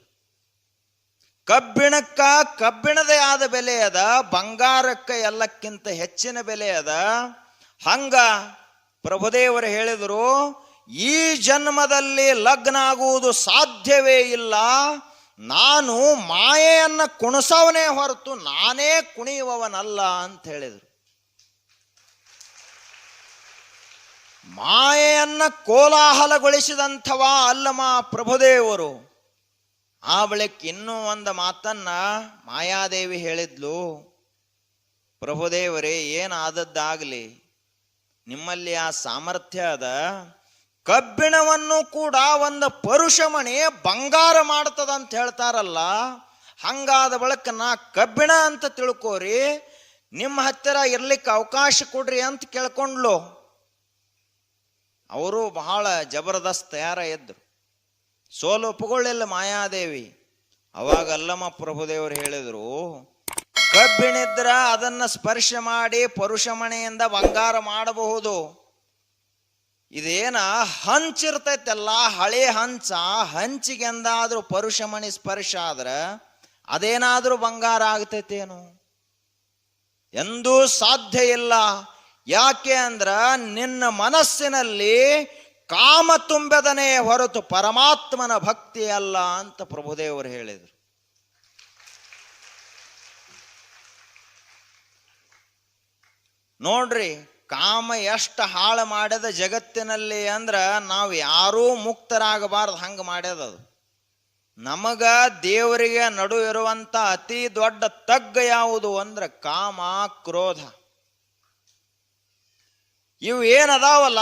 S1: ಕಬ್ಬಿಣಕ್ಕ ಕಬ್ಬಿಣದೇ ಆದ ಬೆಲೆ ಅದ, ಬಂಗಾರಕ್ಕ ಎಲ್ಲಕ್ಕಿಂತ ಹೆಚ್ಚಿನ ಬೆಲೆ ಅದ. ಹಂಗ ಪ್ರಭುದೇವರು ಹೇಳಿದರು, ಈ ಜನ್ಮದಲ್ಲಿ ಲಗ್ನ ಆಗುವುದು ಸಾಧ್ಯವೇ ಇಲ್ಲ. ನಾನು ಮಾಯೆಯನ್ನ ಕುಣಿಸವನೇ ಹೊರತು ನಾನೇ ಕುಣಿಯುವವನಲ್ಲ ಅಂತ ಹೇಳಿದರು. ಮಾಯೆಯನ್ನ ಕೋಲಾಹಲಗೊಳಿಸಿದಂಥವ ಅಲ್ಲಮ ಪ್ರಭುದೇವರು. ಆ ಬಳಿಕ ಇನ್ನೂ ಒಂದು ಮಾತನ್ನ ಮಾಯಾದೇವಿ ಹೇಳಿದ್ಲು, ಪ್ರಭುದೇವರೇ ಏನಾದದ್ದಾಗಲಿ ನಿಮ್ಮಲ್ಲಿ ಆ ಸಾಮರ್ಥ್ಯ ಅದ, ಕಬ್ಬಿಣವನ್ನು ಕೂಡ ಒಂದು ಪರುಷಮಣಿ ಬಂಗಾರ ಮಾಡ್ತದಂತ ಹೇಳ್ತಾರಲ್ಲ, ಹಂಗಾದ ಬಳಿಕ ನಾ ಕಬ್ಬಿಣ ಅಂತ ತಿಳ್ಕೋರಿ, ನಿಮ್ಮ ಹತ್ತಿರ ಇರ್ಲಿಕ್ಕೆ ಅವಕಾಶ ಕೊಡ್ರಿ ಅಂತ ಕೇಳ್ಕೊಂಡ್ಲು. ಅವರು ಬಹಳ ಜಬರ್ದಸ್ತ್ ತಯಾರ ಇದ್ರು. ಸೋಲು ಒಪ್ಪಿಕೊಳ್ಳಿಲ್ಲ ಮಾಯಾದೇವಿ. ಅವಾಗ ಅಲ್ಲಮ ಪ್ರಭುದೇವರು ಹೇಳಿದರು, ಕಬ್ಬಿಣಿದ್ರ ಅದನ್ನ ಸ್ಪರ್ಶ ಮಾಡಿ ಪರುಷಮಣೆಯಿಂದ ಬಂಗಾರ ಮಾಡಬಹುದು. ಇದೇನ ಹಂಚಿರ್ತೈತಲ್ಲ, ಹಳೆ ಹಂಚಿಗೆ ಎಂದಾದ್ರೂ ಪರುಷಮಣಿ ಸ್ಪರ್ಶ ಆದ್ರ ಅದೇನಾದ್ರೂ ಬಂಗಾರ ಆಗ್ತೈತೇನು? ಎಂದೂ ಸಾಧ್ಯ ಇಲ್ಲ. ಯಾಕೆ ಅಂದ್ರ ನಿನ್ನ ಮನಸ್ಸಿನಲ್ಲಿ ಕಾಮ ತುಂಬದನೇ ಹೊರತು ಪರಮಾತ್ಮನ ಭಕ್ತಿ ಅಲ್ಲ ಅಂತ ಪ್ರಭುದೇವರು ಹೇಳಿದರು. ನೋಡ್ರಿ, ಕಾಮ ಎಷ್ಟು ಹಾಳು ಮಾಡ್ಯದ ಜಗತ್ತಿನಲ್ಲಿ ಅಂದ್ರ ನಾವು ಯಾರೂ ಮುಕ್ತರಾಗಬಾರ್ದು ಹಂಗ ಮಾಡ್ಯದದು. ನಮಗ ದೇವರಿಗೆ ನಡು ಇರುವಂತ ಅತಿ ದೊಡ್ಡ ತಗ್ಗ ಯಾವುದು ಅಂದ್ರ ಕಾಮ, ಕ್ರೋಧ. ಇವು ಏನದಾವಲ್ಲ,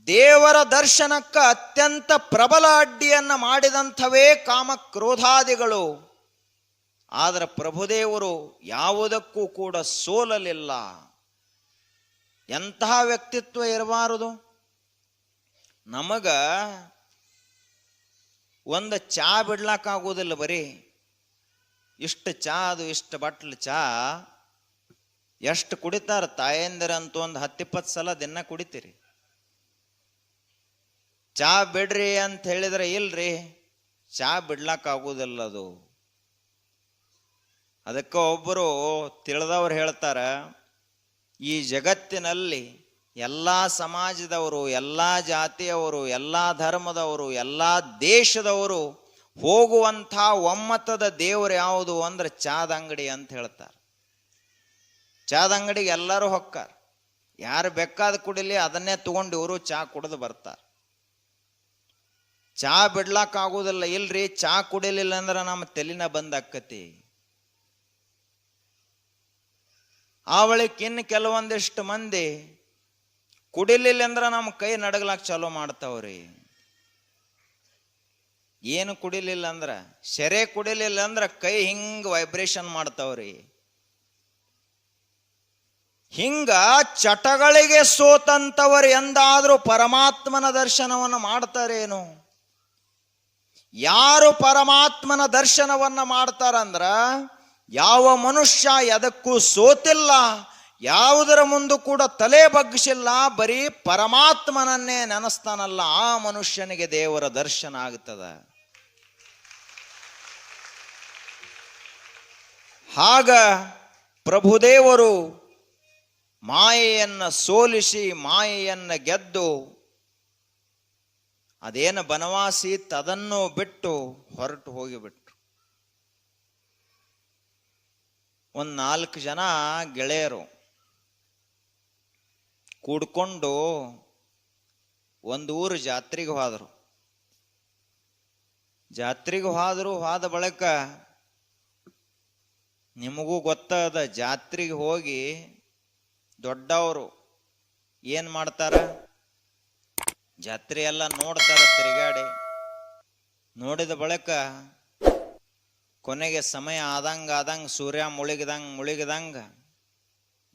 S1: ದೇವರ ದರ್ಶನಕ್ಕ ಅತ್ಯಂತ ಪ್ರಬಲ ಅಡ್ಡಿಯನ್ನ ಮಾಡಿದಂಥವೇ ಕಾಮ ಕ್ರೋಧಾದಿಗಳು. ಆದ್ರೆ ಪ್ರಭುದೇವರು ಯಾವುದಕ್ಕೂ ಕೂಡ ಸೋಲಲಿಲ್ಲ. ಎಂತಹ ವ್ಯಕ್ತಿತ್ವ ಇರಬಾರದು? ನಮಗ ಒಂದು ಚಾ ಬಿಡ್ಲಾಕಾಗೋದಿಲ್ಲ. ಬರೀ ಇಷ್ಟು ಚಾ, ಅದು ಇಷ್ಟು ಬಟ್ಲು ಚಾ ಎಷ್ಟು ಕುಡಿತಾರ ತಾಯಂದಿರಂತೂ ಒಂದು 10-20 ಸಲ ದಿನ ಕುಡಿತೀರಿ. ಚಾ ಬಿಡ್ರಿ ಅಂತ ಹೇಳಿದ್ರೆ ಇಲ್ರಿ, ಚಾ ಬಿಡ್ಲಕ್ಕಾಗುವುದಿಲ್ಲ ಅದು. ಅದಕ್ಕೆ ಒಬ್ಬರು ತಿಳಿದವ್ರು ಹೇಳ್ತಾರ, ಈ ಜಗತ್ತಿನಲ್ಲಿ ಎಲ್ಲ ಸಮಾಜದವರು, ಎಲ್ಲ ಜಾತಿಯವರು, ಎಲ್ಲ ಧರ್ಮದವರು, ಎಲ್ಲ ದೇಶದವರು ಹೋಗುವಂಥ ಒಮ್ಮತದ ದೇವರು ಯಾವುದು ಅಂದ್ರೆ ಚಾದ ಅಂಗಡಿ ಅಂತ ಹೇಳ್ತಾರೆ. ಚಾದ ಅಂಗಡಿಗೆ ಎಲ್ಲರೂ ಹೊಕ್ಕಾರ, ಯಾರು ಬೇಕಾದ ಕುಡಿಲಿ ಅದನ್ನೇ ತಗೊಂಡು ಇವರು ಚಾ ಕುಡಿದು ಬರ್ತಾರೆ. ಚಾ ಬಿಡ್ಲಕ್ಕಾಗುವುದಿಲ್ಲ, ಇಲ್ರಿ ಚಾ ಕುಡಿಲಿಲ್ಲ ಅಂದ್ರೆ ನಮ್ಮ ತಲೆನ ಬಂದಾಕತಿ. ಆ ಬಳಿಕ ಇನ್ನು ಕೆಲವೊಂದಿಷ್ಟು ಮಂದಿ ಕುಡಿಲಿಲ್ಲ ಅಂದ್ರೆ ನಮ್ಮ ಕೈ ನಡಗ್ಲಾಕ್ ಚಾಲೂ ಮಾಡ್ತಾವ್ರಿ. ಏನು ಕುಡಿಲಿಲ್ಲ ಅಂದ್ರ, ಸೆರೆ ಕುಡಿಲಿಲ್ಲ ಅಂದ್ರೆ ಕೈ ಹಿಂಗ ವೈಬ್ರೇಷನ್ ಮಾಡ್ತಾವ್ರಿ. ಹಿಂಗ ಚಟಗಳಿಗೆ ಸೋತಂತವರು ಎಂದಾದ್ರೂ ಪರಮಾತ್ಮನ ದರ್ಶನವನ್ನು ಮಾಡ್ತಾರೇನು? ಯಾರು ಪರಮಾತ್ಮನ ದರ್ಶನವನ್ನ ಮಾಡ್ತಾರಂದ್ರ, ಯಾವ ಮನುಷ್ಯ ಎದಕ್ಕೂ ಸೋತಿಲ್ಲ, ಯಾವುದರ ಮುಂದೆ ಕೂಡ ತಲೆ ಬಗ್ಗಿಸಿಲ್ಲ, ಬರೀ ಪರಮಾತ್ಮನನ್ನೇ ನೆನೆಸ್ತಾನಲ್ಲ, ಆ ಮನುಷ್ಯನಿಗೆ ದೇವರ ದರ್ಶನ ಆಗ್ತದ. ಆಗ ಪ್ರಭುದೇವರು ಮಾಯೆಯನ್ನ ಸೋಲಿಸಿ ಮಾಯೆಯನ್ನ ಗೆದ್ದು ಅದೇನು ಬನವಾಸಿ ಅದನ್ನು ಬಿಟ್ಟು ಹೊರಟು ಹೋಗಿಬಿಟ್ರು. ಒಂದು 4 ಜನ ಗೆಳೆಯರು ಕೂಡ್ಕೊಂಡು ಒಂದು ಊರು ಜಾತ್ರೆಗೆ ಹೋದರು. ಜಾತ್ರೆಗೆ ಹೋದ ಬಳಿಕ ನಿಮಗೂ ಗೊತ್ತಾದ, ಜಾತ್ರೆಗೆ ಹೋಗಿ ದೊಡ್ಡವರು ಏನ್ ಮಾಡ್ತಾರ, ಜಾತ್ರೆ ಎಲ್ಲ ನೋಡ್ತಾರ, ತಿರುಗಾಡಿ ನೋಡಿದ ಬಳಿಕ ಕೊನೆಗೆ ಸಮಯ ಆದಂಗ ಸೂರ್ಯ ಮುಳುಗಿದಂಗ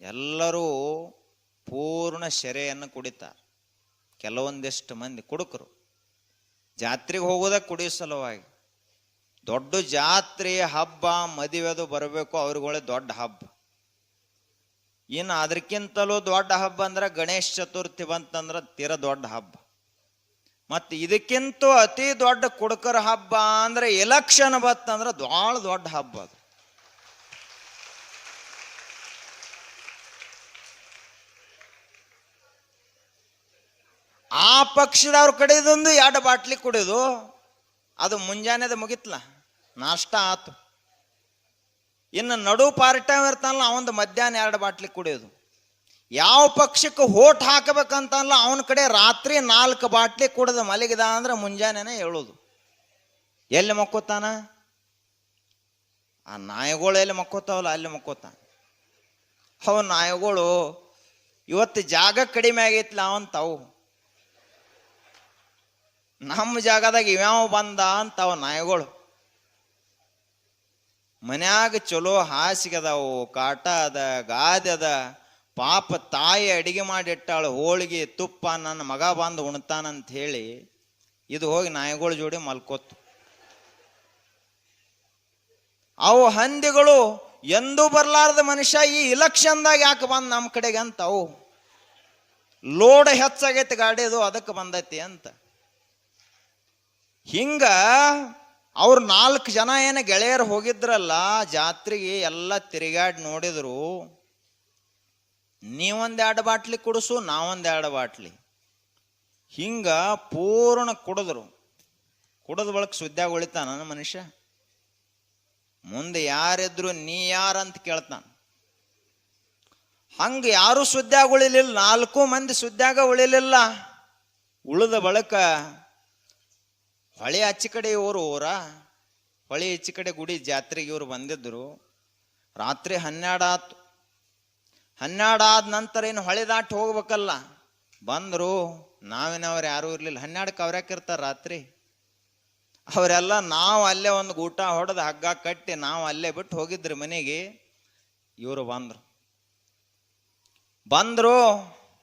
S1: ಎಲ್ಲರೂ ಪೂರ್ಣ ಶೆರೆಯನ್ನು ಕುಡಿತಾರೆ. ಕೆಲವೊಂದಿಷ್ಟು ಮಂದಿ ಕುಡುಕರು ಜಾತ್ರೆಗೆ ಹೋಗೋದ ಕುಡಿಯೋ ಸಲುವಾಗಿ. ದೊಡ್ಡ ಜಾತ್ರೆ ಹಬ್ಬ ಮದುವೆದು ಬರಬೇಕು, ಅವ್ರಿಗೊಳ್ಳೆ ದೊಡ್ಡ ಹಬ್ಬ. ಇನ್ನು ಅದಕ್ಕಿಂತಲೂ ದೊಡ್ಡ ಹಬ್ಬ ಅಂದ್ರೆ ಗಣೇಶ ಚತುರ್ಥಿ ಬಂತಂದ್ರೆ ತೀರ ದೊಡ್ಡ ಹಬ್ಬ. ಮತ್ತು ಇದಕ್ಕಿಂತ ಅತಿ ದೊಡ್ಡ ಕುಡುಕರ ಹಬ್ಬ ಅಂದ್ರೆ ಎಲೆಕ್ಷನ್ ಬತ್ತಂದ್ರೆ ಭಾಳ ದೊಡ್ಡ ಹಬ್ಬ ಅದು. ಆ ಪಕ್ಷದವ್ರ ಕಡೆದೊಂದು 2 ಬಾಟ್ಲಿ ಕುಡಿದು ಅದು ಮುಂಜಾನೆದ ಮುಗಿತ್ಲ, ನಾಷ್ಟ ಆತು. ಇನ್ನು ನಡು ಪಾರ್ಟಿ ಇರ್ತಾನಲ್ಲ ಅವಂದು ಮಧ್ಯಾಹ್ನ 2 ಬಾಟ್ಲಿ ಕುಡಿಯೋದು. ಯಾವ ಪಕ್ಷಕ್ಕೆ ಹೋಟ್ ಹಾಕಬೇಕಂತಲ್ಲ ಅವನ ಕಡೆ ರಾತ್ರಿ 4 ಬಾಟ್ಲಿ ಕುಡಿದು ಮಲಗಿದ ಅಂದ್ರೆ ಮುಂಜಾನೆನೆ ಹೇಳೋದು. ಎಲ್ಲಿ ಮಕ್ಕೋತಾನ? ಆ ನಾಯಿಗಳು ಎಲ್ಲಿ ಮಕ್ಕೋತಾವಲ್ಲ ಅಲ್ಲಿ ಮಕ್ಕೋತಾನ. ಅವ ನಾಯಿಗಳು ಇವತ್ತು ಜಾಗ ಕಡಿಮೆ ಆಗೈತ್ಲ ಅವಂತಾವು, ನಮ್ಮ ಜಾಗದಾಗ ಇವ್ಯಾವ ಬಂದ ಅಂತಾವ ನಾಯಿಗಳು. ಮನ್ಯಾಗ ಚಲೋ ಹಾಸಿಗೆ ಅದಾವು, ಕಾಟ ಅದ, ಗಾದೆ ಅದ, ಪಾಪ ತಾಯಿ ಅಡಿಗೆ ಮಾಡಿಟ್ಟಾಳು ಹೋಳಿಗೆ ತುಪ್ಪ, ನನ್ನ ಮಗ ಬಂದು ಉಣ್ತಾನಂತ ಹೇಳಿ ಇದು ಹೋಗಿ ನಾಯಿಗಳ ಜೋಡಿ ಮಲ್ಕೋತು. ಅವು ಹಂದಿಗಳು ಎಂದೂ ಬರ್ಲಾರ್ದ ಮನುಷ್ಯ ಈ ಇಲೆಕ್ಷನ್ದಾಗ ಯಾಕೆ ಬಂದ್ ನಮ್ಮ ಕಡೆಗೆ ಅಂತ ಅವು ಲೋಡ್ ಹೆಚ್ಚಾಗೈತಿ ಗಾಡಿದು ಅದಕ್ಕೆ ಬಂದೈತಿ ಅಂತ. ಹಿಂಗ ಅವ್ರು 4 ಜನ ಏನು ಗೆಳೆಯರು ಹೋಗಿದ್ರಲ್ಲ ಜಾತ್ರೆಗೆ, ಎಲ್ಲ ತಿರುಗಾಡಿ ನೋಡಿದ್ರು. ನೀವೊಂದು 2 ಬಾಟ್ಲಿ ಕುಡಿಸು, ನಾವೊಂದು 2 ಬಾಟ್ಲಿ, ಹಿಂಗ ಪೂರ್ಣ ಕುಡಿದ್ರು. ಕುಡಿದ ಬಳಕ ಸುದ್ದಿಯಾಗಿ ಉಳಿತಾನ ನನ್ನ ಮನುಷ್ಯ. ಮುಂದೆ ಯಾರಿದ್ರು ನೀ ಯಾರಂತ ಕೇಳ್ತಾನ. ಹಂಗ ಯಾರು ಸುದ್ದಿಯಾಗಿ ಉಳಿಲಿಲ್ಲ, 4 ಮಂದಿ ಸುದ್ದಿಯಾಗ ಉಳಿಲಿಲ್ಲ. ಉಳಿದ ಬಳಕ ಹೊಳೆ ಆಚೆ ಕಡೆ ಇವರು ಹೊಳೆ ಈಚೆ ಕಡೆ ಗುಡಿ ಜಾತ್ರೆಗೆ ಇವರು ಬಂದಿದ್ರು. ರಾತ್ರಿ 12 ಆತು. 12 ಆದ ನಂತರ ಏನು ಹೊಳೆ ದಾಟಿ ಹೋಗ್ಬೇಕಲ್ಲ, ಬಂದರು. ನಾವಿನವ್ರು ಯಾರೂ ಇರಲಿಲ್ಲ. 12ಕ್ಕೆ ಅವ್ರ್ಯಾಕಿರ್ತಾರ ರಾತ್ರಿ. ಅವರೆಲ್ಲ ನಾವು ಅಲ್ಲೇ ಒಂದು ಊಟ ಹೊಡೆದು ಹಗ್ಗ ಕಟ್ಟಿ ನಾವು ಅಲ್ಲೇ ಬಿಟ್ಟು ಹೋಗಿದ್ರಿ ಮನೆಗೆ. ಇವರು ಬಂದರು,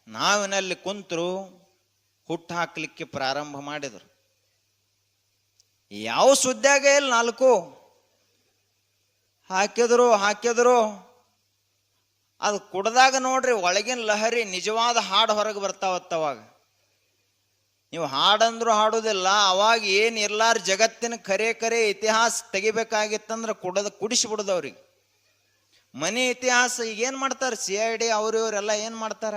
S1: ನಾವಿನಲ್ಲಿ ಕುಂತರು, ಹುಟ್ಟು ಹಾಕ್ಲಿಕ್ಕೆ ಪ್ರಾರಂಭ ಮಾಡಿದರು. ಯಾವ ಸುದ್ದಿಯಾಗ ಇಲ್ಲ, 4 ಹಾಕಿದ್ರು. ಅದು ಕುಡ್ದಾಗ ನೋಡ್ರಿ ಒಳಗಿನ ಲಹರಿ ನಿಜವಾದ ಹಾಡು ಹೊರಗೆ ಬರ್ತಾವತ್ತವಾಗ. ನೀವು ಹಾಡಂದ್ರು ಹಾಡುದಿಲ್ಲ. ಅವಾಗ ಏನು ಇರ್ಲಾರ ಜಗತ್ತಿನ ಖರೆ ಇತಿಹಾಸ ತೆಗಿಬೇಕಾಗಿತ್ತಂದ್ರೆ ಕುಡಿಸಿಬಿಡುದು ಅವ್ರಿಗೆ. ಮನೆ ಇತಿಹಾಸ ಈಗೇನು ಮಾಡ್ತಾರೆ, CID ಇವರೆಲ್ಲ ಏನು ಮಾಡ್ತಾರ,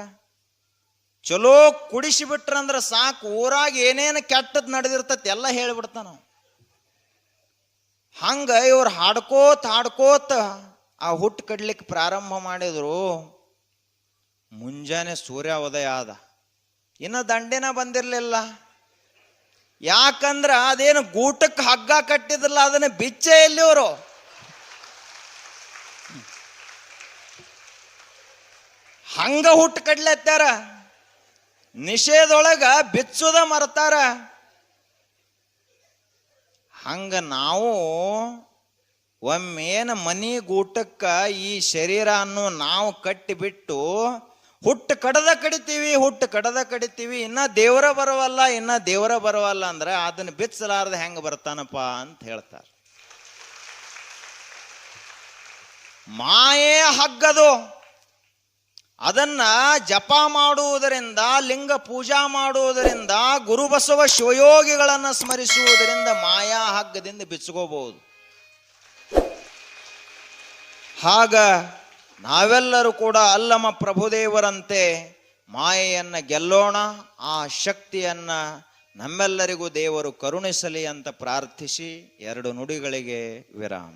S1: ಚಲೋ ಕುಡಿಸಿಬಿಟ್ರಂದ್ರೆ ಸಾಕು, ಊರಾಗ ಏನೇನು ಕೆಟ್ಟದ್ ನಡೆದಿರ್ತತಿ ಎಲ್ಲ ಹೇಳಿಬಿಡ್ತಾನ. ಹಂಗ ಇವ್ರು ಹಾಡ್ಕೋತ ಆ ಹುಟ್ಟು ಕಡ್ಲಿಕ್ಕೆ ಪ್ರಾರಂಭ ಮಾಡಿದ್ರು. ಮುಂಜಾನೆ ಸೂರ್ಯ ಉದಯ ಆದ, ಇನ್ನ ದಂಡೆನ ಬಂದಿರಲಿಲ್ಲ. ಯಾಕಂದ್ರ ಅದೇನು ಗೂಟಕ್ಕೆ ಹಗ್ಗ ಕಟ್ಟಿದ್ರಲ್ಲ ಅದನ್ನ ಬಿಚ್ಚೆ ಎಲ್ಲಿ ಅವರು. ಹಂಗ ಹುಟ್ಟು ಕಡ್ಲತ್ತಾರ, ನಿಷೇಧೊಳಗ ಬಿಚ್ಚುದ ಮರ್ತಾರ. ಹಂಗ ನಾವು ಒಮ್ಮೇನ ಮನಿ ಗೂಟಕ್ಕ ಈ ಶರೀರ ಅನ್ನು ನಾವು ಕಟ್ಟಿಬಿಟ್ಟು ಹುಟ್ಟು ಕಡದ ಕಡಿತೀವಿ. ಇನ್ನ ದೇವರ ಬರವಲ್ಲ ಅಂದ್ರೆ ಅದನ್ನ ಬಿಚ್ಚಲಾರ್ದ ಹೆಂಗ ಬರ್ತಾನಪ್ಪ ಅಂತ ಹೇಳ್ತಾರೆ. ಮಾಯೇ ಹಗ್ಗದು. ಅದನ್ನ ಜಪ ಮಾಡುವುದರಿಂದ, ಲಿಂಗ ಪೂಜಾ ಮಾಡುವುದರಿಂದ, ಗುರುಬಸವ ಶಿವಯೋಗಿಗಳನ್ನ ಸ್ಮರಿಸುವುದರಿಂದ ಮಾಯಾ ಹಗ್ಗದಿಂದ ಬಿಚ್ಕೋಬಹುದು. ಹಾಗ ನಾವೆಲ್ಲರೂ ಕೂಡ ಅಲ್ಲಮ ಪ್ರಭುದೇವರಂತೆ ಮಾಯೆಯನ್ನ ಗೆಲ್ಲೋಣ. ಆ ಶಕ್ತಿಯನ್ನ ನಮ್ಮೆಲ್ಲರಿಗೂ ದೇವರು ಕರುಣಿಸಲಿ ಅಂತ ಪ್ರಾರ್ಥಿಸಿ 2 ನುಡಿಗಳಿಗೆ ವಿರಾಮ.